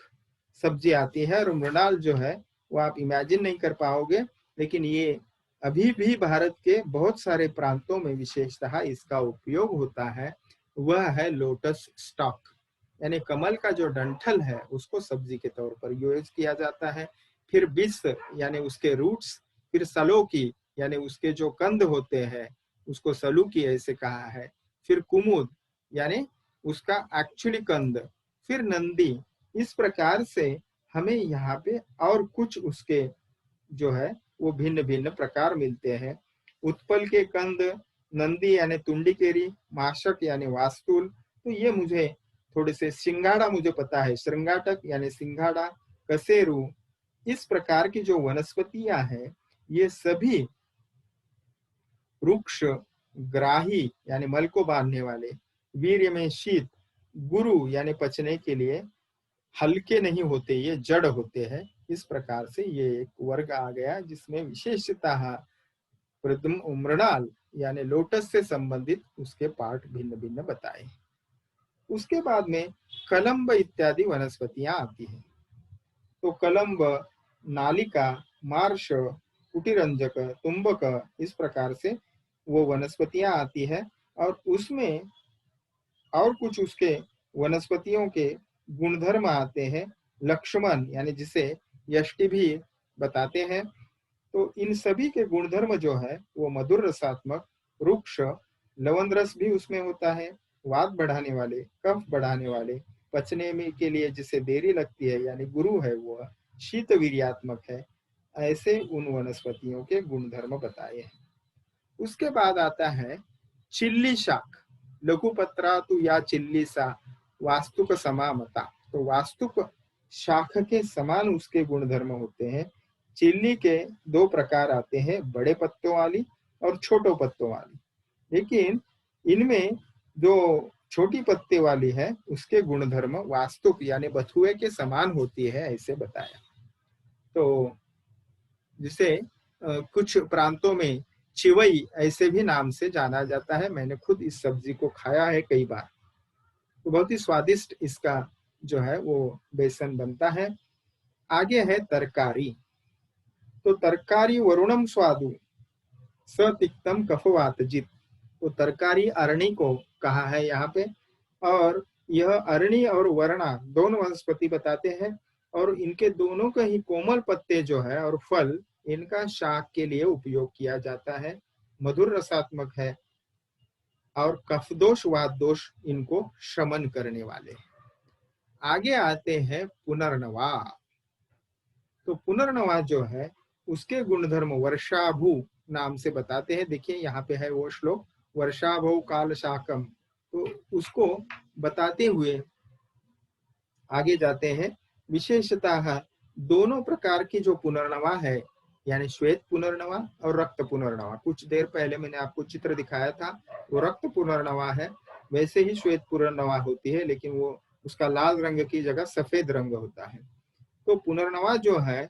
सब्जी आती है। और मृणाल जो है वो आप इमेजिन नहीं कर पाओगे, लेकिन ये अभी भी भारत के बहुत सारे प्रांतों में विशेषतः इसका उपयोग होता है। वह है लोटस स्टॉक, यानी कमल का जो डंठल है उसको सब्जी के तौर पर यूज किया जाता है। फिर बिस यानी उसके रूट्स, फिर सलोकी यानी उसके जो कंद होते हैं उसको सलूकी ऐसे कहा है। फिर कुमुद यानी उसका एक्चुअली कंद, फिर नंदी। इस प्रकार से हमें यहाँ पे और कुछ उसके जो है वो भिन्न भिन्न प्रकार मिलते हैं। उत्पल के कंद, नंदी यानी तुंडी केरी, माशक यानी वास्तुल। तो ये मुझे थोड़े से, सिंगाड़ा मुझे पता है, श्रृंगाटक यानी सिंघाड़ा, कसेरू, इस प्रकार की जो वनस्पतियां हैं ये सभी वृक्ष, ग्राही यानी मल को बांधने वाले, वीर्य में शीत, गुरु यानी पचने के लिए हल्के नहीं होते, ये जड़ होते हैं। इस प्रकार से ये एक वर्ग आ गया जिसमें विशेषतः मृणाल यानी लोटस से संबंधित उसके पार्ट भिन्न भिन्न बताए। उसके बाद में कलम्ब इत्यादि वनस्पतियां आती हैं। तो कलम्ब, नालिका, मार्श, कुटिरंजक, तुम्बक, इस प्रकार से वो वनस्पतियां आती है। और उसमें और कुछ उसके वनस्पतियों के गुणधर्म आते हैं। लक्ष्मण यानी जिसे यष्टि भी बताते हैं। तो इन सभी के गुणधर्म जो है वो मधुर रसात्मक, रुक्ष, लवण रस भी उसमें होता है, वात बढ़ाने वाले, कफ बढ़ाने वाले, पचने में के लिए जिसे देरी लगती है यानी गुरु है, वो शीत वीर्यात्मक है। ऐसे उन वनस्पतियों के गुणधर्म बताए हैं। उसके बाद आता है चिल्ली शाक, लघुपत्रा तु या चिल्ली सा वास्तुक समामता। तो वास्तुक शाख के समान उसके गुणधर्म होते हैं। चिल्ली के दो प्रकार आते हैं, बड़े पत्तों वाली और छोटो पत्तों वाली। लेकिन इनमें जो छोटी पत्ते वाली है उसके गुणधर्म वास्तुक यानी बथुए के समान होती है, ऐसे बताया। तो जिसे कुछ प्रांतों में चिवई ऐसे भी नाम से जाना जाता है। मैंने खुद इस सब्जी को खाया है कई बार। तो बहुत ही स्वादिष्ट इसका जो है वो बेसन बनता है। आगे है तरकारी। तो तरकारी वरुणम स्वादु सतिक्तम कफवातजित। तो तरकारी अरणी को कहा है यहाँ पे। और यह अरणी और वरना दोनों वनस्पति बताते हैं। और इनके दोनों के ही कोमल पत्ते जो है और फल, इनका शाक के लिए उपयोग किया जाता है। मधुर रसात्मक है और कफदोष वात दोष इनको शमन करने वाले। आगे आते हैं पुनर्नवा। तो पुनर्नवा जो है उसके गुणधर्म वर्षाभू नाम से बताते हैं। देखिए यहाँ पे है वो श्लोक, वर्षाभौ काल शाकम। तो उसको बताते हुए आगे जाते हैं। विशेषतः दोनों प्रकार की जो पुनर्नवा है, यानी श्वेत पुनर्नवा और रक्त पुनर्नवा, कुछ देर पहले मैंने आपको चित्र दिखाया था, वो रक्त पुनर्नवा है। वैसे ही श्वेत पुनर्नवा होती है, लेकिन वो उसका लाल रंग की जगह सफेद रंग होता है। तो पुनर्नवा जो है,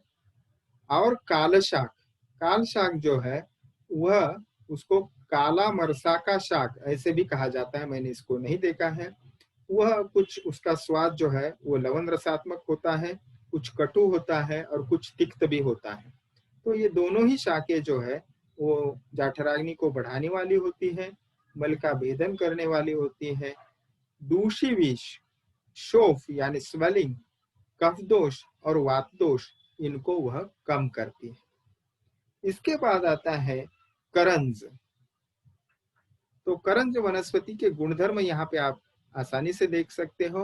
और काल शाक, काल शाक जो है वह, उसको काला मरसा का शाक ऐसे भी कहा जाता है, मैंने इसको नहीं देखा है। वह कुछ उसका स्वाद जो है वो लवण रसात्मक होता है, कुछ कटु होता है और कुछ तिक्त भी होता है। तो ये दोनों ही शाखें जो है वो जाठराग्नि को बढ़ाने वाली होती है, मल का भेदन करने वाली होती है, दूषी विष, शोफ यानी स्वेलिंग, कफ दोष और वात दोष, इनको वह कम करती है। इसके बाद आता है करंज। तो करंज वनस्पति के गुणधर्म यहाँ पे आप आसानी से देख सकते हो।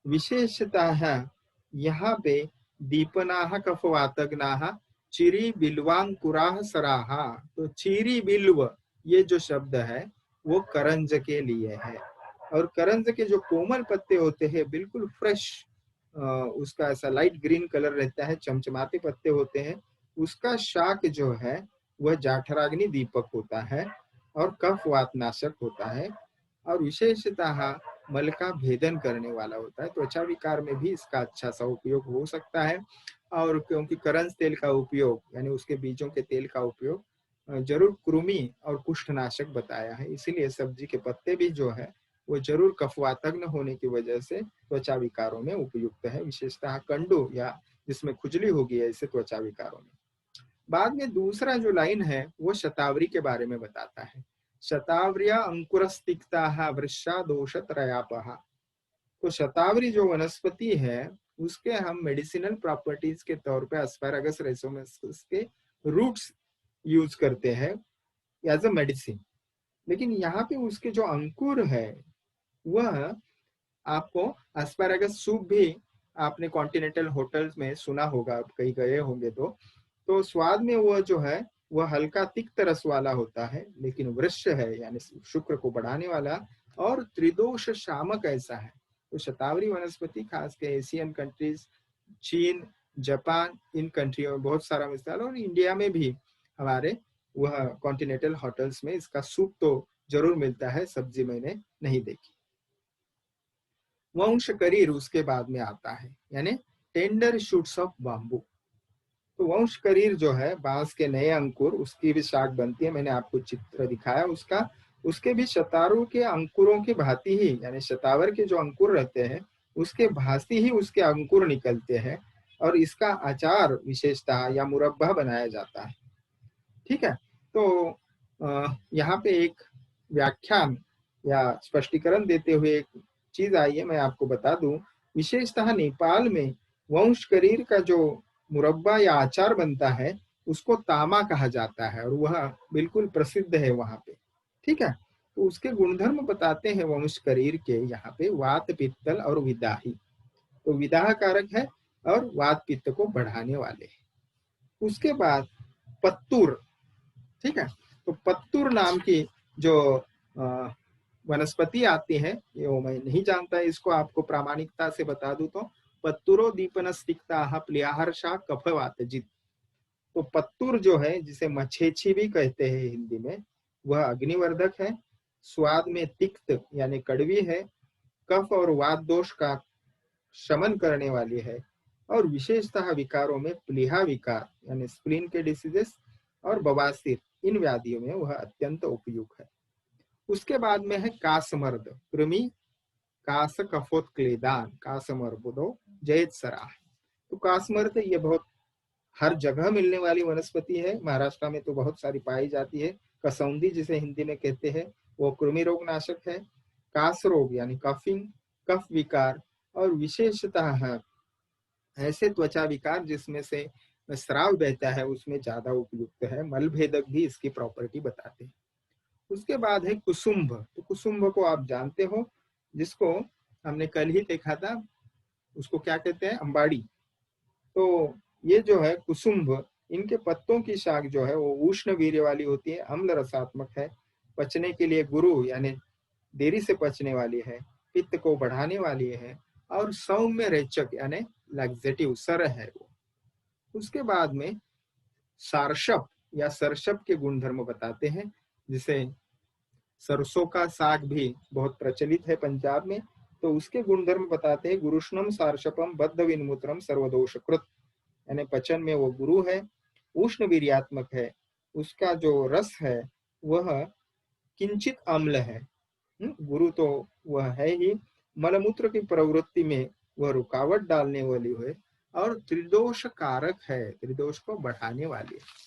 विशेषतः यहाँ पे दीपनाह कफवातग्नाह चिरी बिल्वांकुराह सराहा। तो चिरी बिल्व, ये जो शब्द है वो करंज के लिए है। और करंज के जो कोमल पत्ते होते हैं बिल्कुल फ्रेश, उसका ऐसा लाइट ग्रीन कलर रहता है, चमचमाते पत्ते होते हैं। उसका शाक जो है वह जाठराग्नि दीपक होता है और कफ वात नाशक होता है, और विशेषतः मल का भेदन करने वाला होता है। त्वचा विकार में भी इसका अच्छा सा उपयोग हो सकता है। और क्योंकि करंज तेल का उपयोग, यानी उसके बीजों के तेल का उपयोग जरूर कृमि और कुष्ठनाशक बताया है, इसीलिए सब्जी के पत्ते भी जो है वो जरूर कफवातग्न होने की वजह से त्वचा विकारों में उपयुक्त है, विशेषतः कंडू या जिसमें खुजली होगी ऐसे त्वचा विकारों में। बाद में दूसरा जो लाइन है वो शतावरी के बारे में बताता है। शतावरिया अंकुरस्तिक्ता वृषा दोष त्रयापहा। तो शतावरी जो वनस्पति है उसके हम मेडिसिनल प्रॉपर्टीज के तौर पे एस्पैरागस रेसोमेस्कुस के रूट्स यूज करते हैं एज अ मेडिसिन। लेकिन यहाँ पे उसके जो अंकुर है वह, आपको एस्पैरागस सूप भी आपने कॉन्टिनेंटल होटल्स में सुना होगा, आप कहीं गए होंगे तो स्वाद में वह जो है वह हल्का तिक्त रस वाला होता है, लेकिन वृक्ष है यानी शुक्र को बढ़ाने वाला और त्रिदोष शामक ऐसा है। तो शतावरी वनस्पति खास के एशियन कंट्रीज, चीन, जापान, इन कंट्रियों में बहुत सारा मिसाल, और इंडिया में भी हमारे वह कॉन्टिनेंटल होटल्स में इसका सूप तो जरूर मिलता है, सब्जी मैंने नहीं देखी। वंश करीर उसके बाद में आता है, यानी टेंडर शूट्स ऑफ बाम्बू। तो वंश करीर जो है बांस के नए अंकुर, उसकी भी शाख बनती है, मैंने आपको चित्र दिखाया उसका। उसके भी शतारू के अंकुरों की भांति ही, यानी शतावर के जो अंकुर रहते हैं उसके भांति ही उसके अंकुर निकलते हैं, और इसका अचार विशेषता या मुरब्बा बनाया जाता है। ठीक है। तो यहाँ पे एक व्याख्यान या स्पष्टीकरण देते हुए एक चीज आई है, मैं आपको बता दूं। विशेषतः नेपाल में वंश करीर का जो मुरब्बा या अचार बनता है उसको तामा कहा जाता है, और वह बिल्कुल प्रसिद्ध है वहां पे। ठीक है। तो उसके गुणधर्म बताते हैं वंश करीर के यहाँ पे, वात पित्तल और विदाही। तो विदाह कारक है और वात पित्त को बढ़ाने वाले हैं। उसके बाद पत्तूर। ठीक है। तो पत्तूर नाम की जो वनस्पति आती है, ये वो मैं नहीं जानता, इसको आपको प्रामाणिकता से बता दूं तो पत्तूरो दीपनस्तिक्ता प्लियाहर्षा कफवातजित। तो पत्तूर जो है, जिसे मछेछी भी कहते हैं हिंदी में, वह अग्निवर्धक है, स्वाद में तिक्त यानी कड़वी है, कफ और वात दोष का शमन करने वाली है, और विशेषतः विकारों में प्लीहा विकार यानी स्प्लीन के डिसीजेस और बवासीर, इन व्याधियों में वह अत्यंत उपयुक्त है। उसके बाद में है कासमर्द, कृमि कास कफोत्क्लेदान कासमर्बुदो जयत सराह। तो कासमर्द ये बहुत हर जगह मिलने वाली वनस्पति है, महाराष्ट्र में तो बहुत सारी पाई जाती है। कसौंदी जिसे हिंदी में कहते हैं, वो कृमि रोग नाशक है। कास रोग यानी कफिंग, कफ विकार, और विशेषतः ऐसे त्वचा विकार जिसमें से स्राव बहता है उसमें ज्यादा उपयुक्त है। मलभेदक भी इसकी प्रॉपर्टी बताते हैं। उसके बाद है कुसुम्भ। तो कुसुम्भ को आप जानते हो, जिसको हमने कल ही देखा था, उसको क्या कहते हैं, अंबाड़ी। तो ये जो है कुसुम्भ, इनके पत्तों की शाख जो है वो उष्ण वीर्य वाली होती है, अम्ल रसात्मक है, पचने के लिए गुरु यानी देरी से पचने वाली है, पित्त को बढ़ाने वाली है, और सौम्य रेचक यानी लैक्सेटिव सर है वो। उसके बाद में सारशप या सरशप के गुणधर्म बताते हैं। जिसे सरसों का साग भी बहुत प्रचलित है पंजाब में, तो उसके गुणधर्म बताते हैं। गुरुष्णम सारशपम बद्ध विन्मूत्रम सर्वदोषकृत, यानी पचन में वो गुरु है, उष्ण वीर्यात्मक है, उसका जो रस है वह किंचित अम्ल है। गुरु तो वह है ही, मलमूत्र की प्रवृत्ति में वह रुकावट डालने वाली है और त्रिदोष कारक है, त्रिदोष को बढ़ाने वाली है।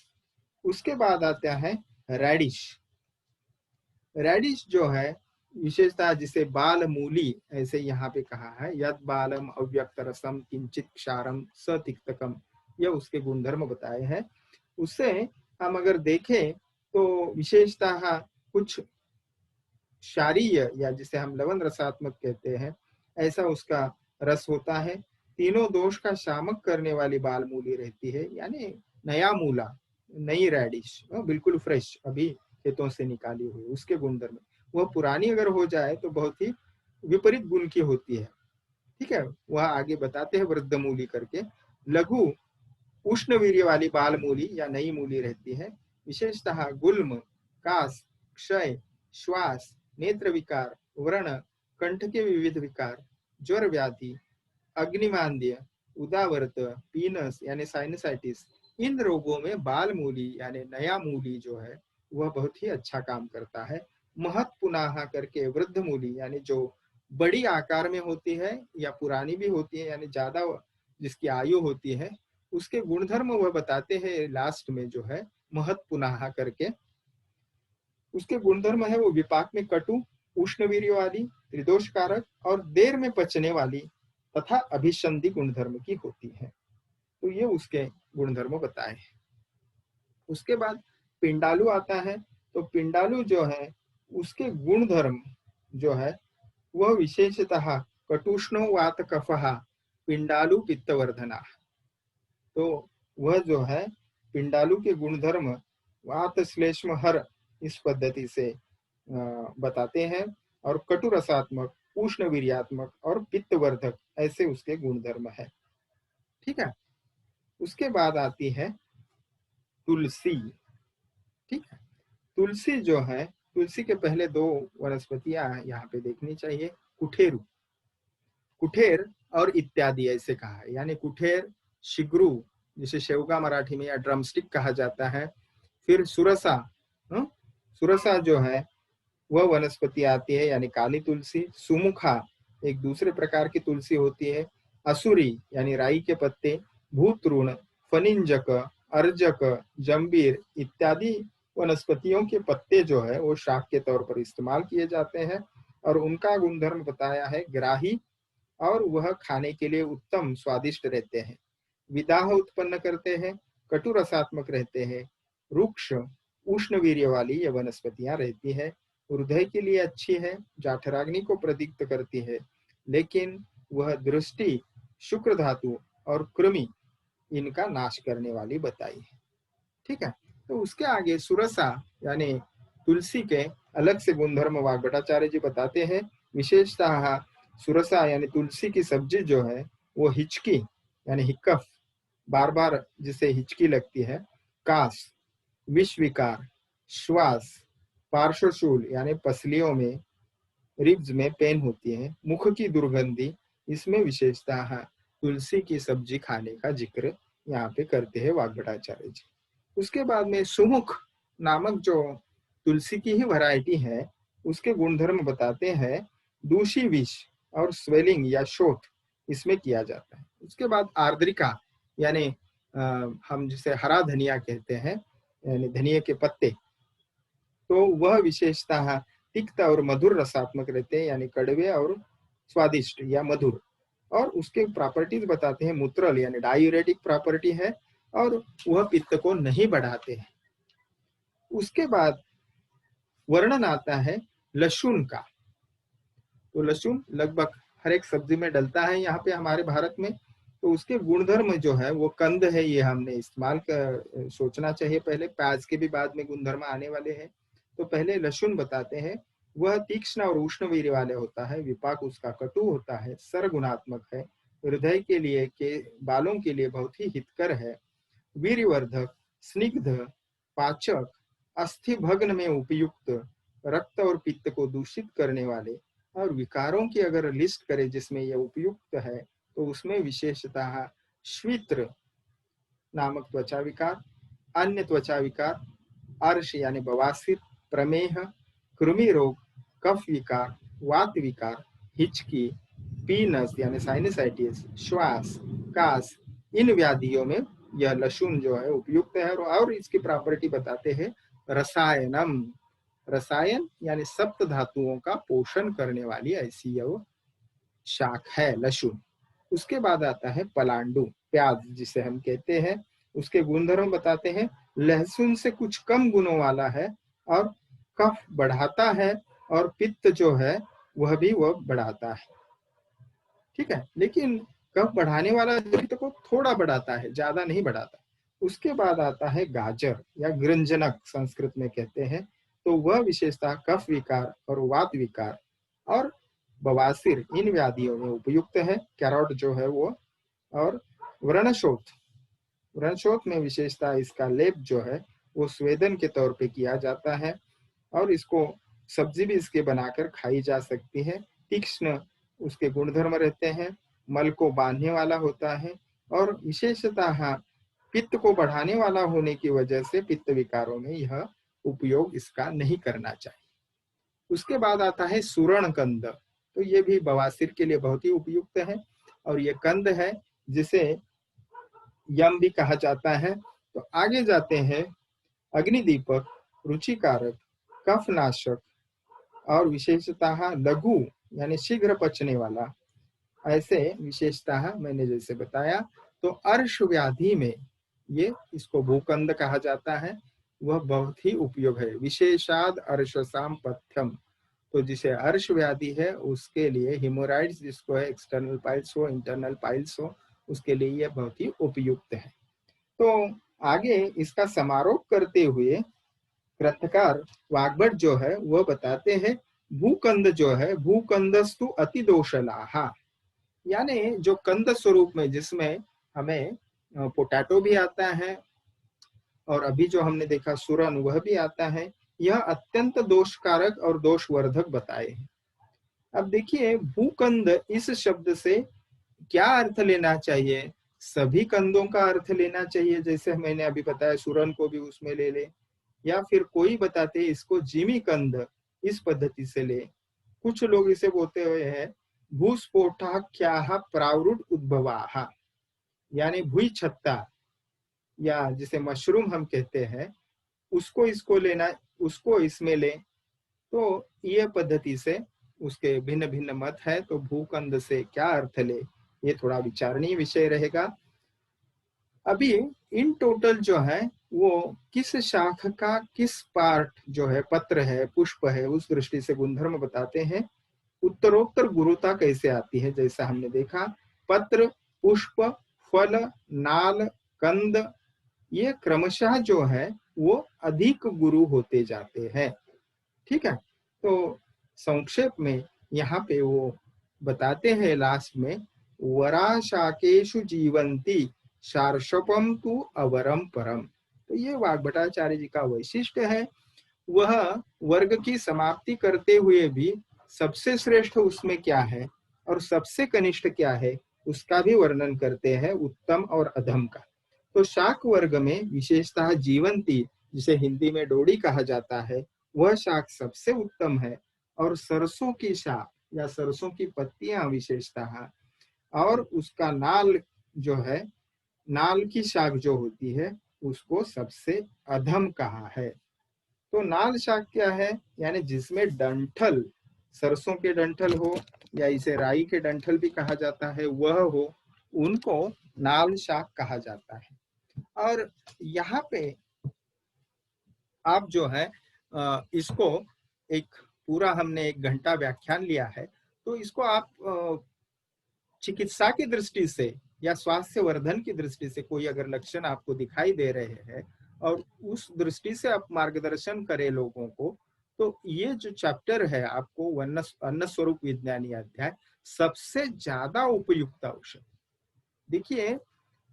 उसके बाद आता है रेडिश। रेडिश जो है विशेषता जिसे बाल मूली ऐसे यहाँ पे कहा है, यद बालम अव्यक्त रसम किंचित क्षारम सतिक्तकम, यह उसके गुणधर्म बताए हैं। उससे हम अगर देखें तो विशेषता कुछ क्षारीय या जिसे हम लवण रसात्मक कहते हैं ऐसा उसका रस होता है। तीनों दोष का शामक करने वाली बाल मूली रहती है, यानी नया मूला, नई रेडिश, बिल्कुल फ्रेश अभी खेतों से निकाली हुई, उसके गुणधर्म। वह पुरानी अगर हो जाए तो बहुत ही विपरीत गुण की होती है। ठीक है, वह आगे बताते हैं वृद्ध मूली करके। लघु उष्ण वीर्य वाली बाल मूली या नई मूली रहती है। विशेषतः गुल्म, कास, क्षय, श्वास, नेत्र विकार, व्रण, कंठ के विविध विकार, ज्वर व्याधि, अग्निमांद्य, उदावर्त, पीनस यानी साइनसाइटिस, इन रोगों में बाल मूली यानी नया मूली जो है वह बहुत ही अच्छा काम करता है। महत पुनाहा करके वृद्ध मूली यानी जो बड़ी आकार में होती है या पुरानी भी होती है, यानी ज्यादा जिसकी आयु होती है, उसके गुणधर्म वह बताते हैं लास्ट में जो है महत पुनाहा करके। उसके गुणधर्म है वो विपाक में कटु, उष्णवीर्य वाली, त्रिदोष कारक और देर में पचने वाली तथा अभिसंधि गुणधर्म की होती है। तो ये उसके गुणधर्म बताए हैं। उसके बाद पिंडालु आता है। तो पिंडालु जो है उसके गुणधर्म जो है वह विशेषतः कटुष्णो वात कफहा पिंडालु पित्तवर्धना। तो वह जो है पिंडालु के गुणधर्म वात श्लेष्म हर इस पद्धति से बताते हैं, और कटु रसात्मक, उष्ण वीर्यात्मक और पित्तवर्धक ऐसे उसके गुणधर्म है। ठीक है, उसके बाद आती है तुलसी। ठीक है, तुलसी जो है, तुलसी के पहले दो वनस्पतियां यहाँ पे देखनी चाहिए। कुठेरु, कुठेर और इत्यादि ऐसे कहा है, यानी कुठेर, शिग्रू जिसे शेवगा मराठी में या ड्रमस्टिक कहा जाता है। फिर सुरसा, सुरसा जो है वह वनस्पति आती है, यानी काली तुलसी। सुमुखा एक दूसरे प्रकार की तुलसी होती है। असुरी यानी राई के पत्ते, भूतृण, फनिंजक, अर्जक, जंबीर इत्यादि वनस्पतियों के पत्ते जो है वो शाक के तौर पर इस्तेमाल किए जाते हैं, और उनका गुणधर्म बताया है ग्राही, और वह खाने के लिए उत्तम स्वादिष्ट रहते हैं। विदाह उत्पन्न करते हैं, कटु रसात्मक रहते हैं, रुक्ष उष्ण वीर्य वाली ये वनस्पतियां रहती है। हृदय के लिए अच्छी है, जाठराग्नि को प्रदीप्त करती है, लेकिन वह दृष्टि, शुक्र धातु और कृमि इनका नाश करने वाली बताई है। ठीक है, तो उसके आगे सुरसा यानी तुलसी के अलग से गुणधर्म वाग्भटाचार्य जी बताते हैं। विशेषतः सुरसा यानी तुलसी की सब्जी जो है वो हिचकी यानी हिक्कफ, बार बार जिसे हिचकी लगती है, कास, विष विकार, श्वास, पार्श्वशूल यानी पसलियों में, रिब्स में पेन होती है, मुख की दुर्गंधि, इसमें विशेषता तुलसी की सब्जी खाने का जिक्र यहाँ पे करते हैं वाग्भटाचार्य जी। उसके बाद में सुमुख नामक जो तुलसी की ही वैरायटी है उसके गुणधर्म बताते हैं। दूषी विष और स्वेलिंग या शोथ इसमें किया जाता है। उसके बाद आर्द्रिका यानी हम जिसे हरा धनिया कहते हैं, यानी धनिया के पत्ते, तो वह विशेषता तिक्त और मधुर रसात्मक रहते हैं, यानी कड़वे और स्वादिष्ट या मधुर, और उसके प्रॉपर्टीज बताते हैं। मूत्रल यानी डायूरेटिक प्रॉपर्टी है, और वह पित्त को नहीं बढ़ाते हैं। उसके बाद वर्णन आता है लहसुन का। तो लहसुन लगभग हर एक सब्जी में डलता है यहाँ पे हमारे भारत में। तो उसके गुणधर्म जो है वो कंद है, ये हमने इस्तेमाल कर सोचना चाहिए पहले, प्याज के भी बाद में गुणधर्म आने वाले हैं। तो पहले लहसुन बताते हैं। वह तीक्ष्ण और उष्ण वीर्य वाले होता है, विपाक उसका कटु होता है, सरगुणात्मक है, हृदय के लिए के बालों के लिए बहुत ही हितकर है, वीर्यवर्धक, स्निग्ध, पाचक, अस्थि भग्न में उपयुक्त, रक्त और पित्त को दूषित करने वाले, और विकारों की अगर लिस्ट करें जिसमें यह उपयुक्त है तो उसमें विशेषतः श्वित्र नामक त्वचा विकार, अन्य त्वचा विकार, अर्श यानी बवासीर, प्रमेह, कृमि रोग, कफ विकार, वात विकार, हिचकी, पीनस यानी साइनसाइटिस, श्वास, कास, इन व्याधियों में यह लहसुन जो है उपयुक्त है। और इसकी प्रॉपर्टी बताते हैं रसायनम, रसायन यानी सप्त धातुओं का पोषण करने वाली ऐसी यह शाक है लहसुन। उसके बाद आता है पलांडु, प्याज जिसे हम कहते हैं। उसके गुणधर्म बताते हैं, लहसुन से कुछ कम गुणों वाला है और कफ बढ़ाता है और पित्त जो है वह भी वह बढ़ाता है। ठीक है, लेकिन कफ बढ़ाने वाला पित्त को थोड़ा बढ़ाता है, ज्यादा नहीं बढ़ाता। उसके बाद आता है गाजर या गृंजनक संस्कृत में कहते हैं, तो वह विशेषता कफ विकार और वात विकार और बवासीर इन व्याधियों में उपयुक्त है। कैरोट जो है वो, और व्रणशोथ, व्रणशोथ में विशेषता इसका लेप जो है वो स्वेदन के तौर पे किया जाता है और इसको सब्जी भी इसके बनाकर खाई जा सकती है। तीक्ष्ण उसके गुणधर्म रहते हैं, मल को बांधने वाला होता है और विशेषतः पित्त को बढ़ाने वाला होने की वजह से पित्त विकारों में यह उपयोग इसका नहीं करना चाहिए। उसके बाद आता है सूरण कंद, तो ये भी बवासीर के लिए बहुत ही उपयुक्त है और ये कंद है जिसे यम भी कहा जाता है। तो आगे जाते हैं अग्निदीपक, रुचिकारक, कफनाशक और विशेषतः लघु यानी शीघ्र पचने वाला, ऐसे विशेषतः मैंने जैसे बताया। तो अर्श व्याधि में ये इसको भूकंद कहा जाता है, वह बहुत ही उपयोग है। विशेषाद अर्शसाम पथ्यम, तो जिसे अर्श व्याधि है उसके लिए, हिमोराइड्स जिसको है, एक्सटर्नल पाइल्स हो इंटरनल पाइल्स हो, उसके लिए यह बहुत ही उपयुक्त है। तो आगे इसका समारोप करते हुए ग्रंथकार वाग्भट जो है वह बताते हैं, भूकंद जो है, भूकंदस्तु अति दोषलाहा, यानी जो कंद स्वरूप में जिसमें हमें पोटैटो भी आता है और अभी जो हमने देखा सुरन वह भी आता है, यह अत्यंत दोषकारक और दोषवर्धक बताए हैं। अब देखिए भूकंद इस शब्द से क्या अर्थ लेना चाहिए। सभी कंदों का अर्थ लेना चाहिए, जैसे मैंने अभी बताया सुरन को भी उसमें ले ले, या फिर कोई बताते इसको जिमी कंद इस पद्धति से ले। कुछ लोग इसे बोलते हुए हैं भूस्फोटाख्याः प्रावृट उद्भवाः, यानी भूई छत्ता या जिसे मशरूम हम कहते हैं उसको इसको लेना, उसको इसमें ले। तो ये पद्धति से उसके भिन्न भिन्न मत है। तो भूकंद से क्या अर्थ ले, ये थोड़ा विचारणीय विषय रहेगा। अभी इन टोटल जो है वो किस शाख का किस पार्ट जो है, पत्र है, पुष्प है, उस दृष्टि से गुणधर्म बताते हैं। उत्तरोत्तर गुरुता कैसे आती है, जैसा हमने देखा, पत्र, पुष्प, फल, नाल, कंद, ये क्रमशः जो है वो अधिक गुरु होते जाते हैं। ठीक है, तो संक्षेप में यहाँ पे वो बताते हैं लास्ट में, वरा शाकेषु जीवंती शार्षपम तु अवरम परम। तो ये वाग्भटाचार्य जी का वैशिष्ट्य है, वह वर्ग की समाप्ति करते हुए भी सबसे श्रेष्ठ उसमें क्या है और सबसे कनिष्ठ क्या है उसका भी वर्णन करते हैं, उत्तम और अधम का। तो शाक वर्ग में विशेषतः जीवंती, जिसे हिंदी में डोडी कहा जाता है, वह शाक सबसे उत्तम है। और सरसों की शाक या सरसों की पत्तियां विशेषतः, और उसका नाल जो है, नाल की शाक जो होती है उसको सबसे अधम कहा है। तो नाल शाक क्या है, यानी जिसमें डंठल, सरसों के डंठल हो या इसे राई के डंठल भी कहा जाता है वह हो, उनको नाल शाक कहा जाता है। और यहाँ पे आप जो है इसको एक पूरा हमने 1 घंटा व्याख्यान लिया है, तो इसको आप चिकित्सा की दृष्टि से या स्वास्थ्य वर्धन की दृष्टि से कोई अगर लक्षण आपको दिखाई दे रहे हैं और उस दृष्टि से आप मार्गदर्शन करें लोगों को, तो ये जो चैप्टर है आपको अन्न स्वरूप विज्ञानी अध्याय सबसे ज्यादा उपयुक्त औषध। देखिए,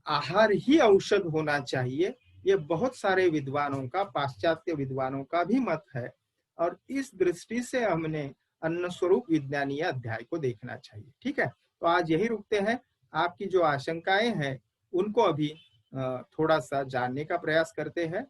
आहार ही औषध होना चाहिए, ये बहुत सारे विद्वानों का, पाश्चात्य विद्वानों का भी मत है। और इस दृष्टि से हमने अन्न स्वरूप विज्ञानीय अध्याय को देखना चाहिए। ठीक है, तो आज यही रुकते हैं। आपकी जो आशंकाएं हैं उनको अभी थोड़ा सा जानने का प्रयास करते हैं।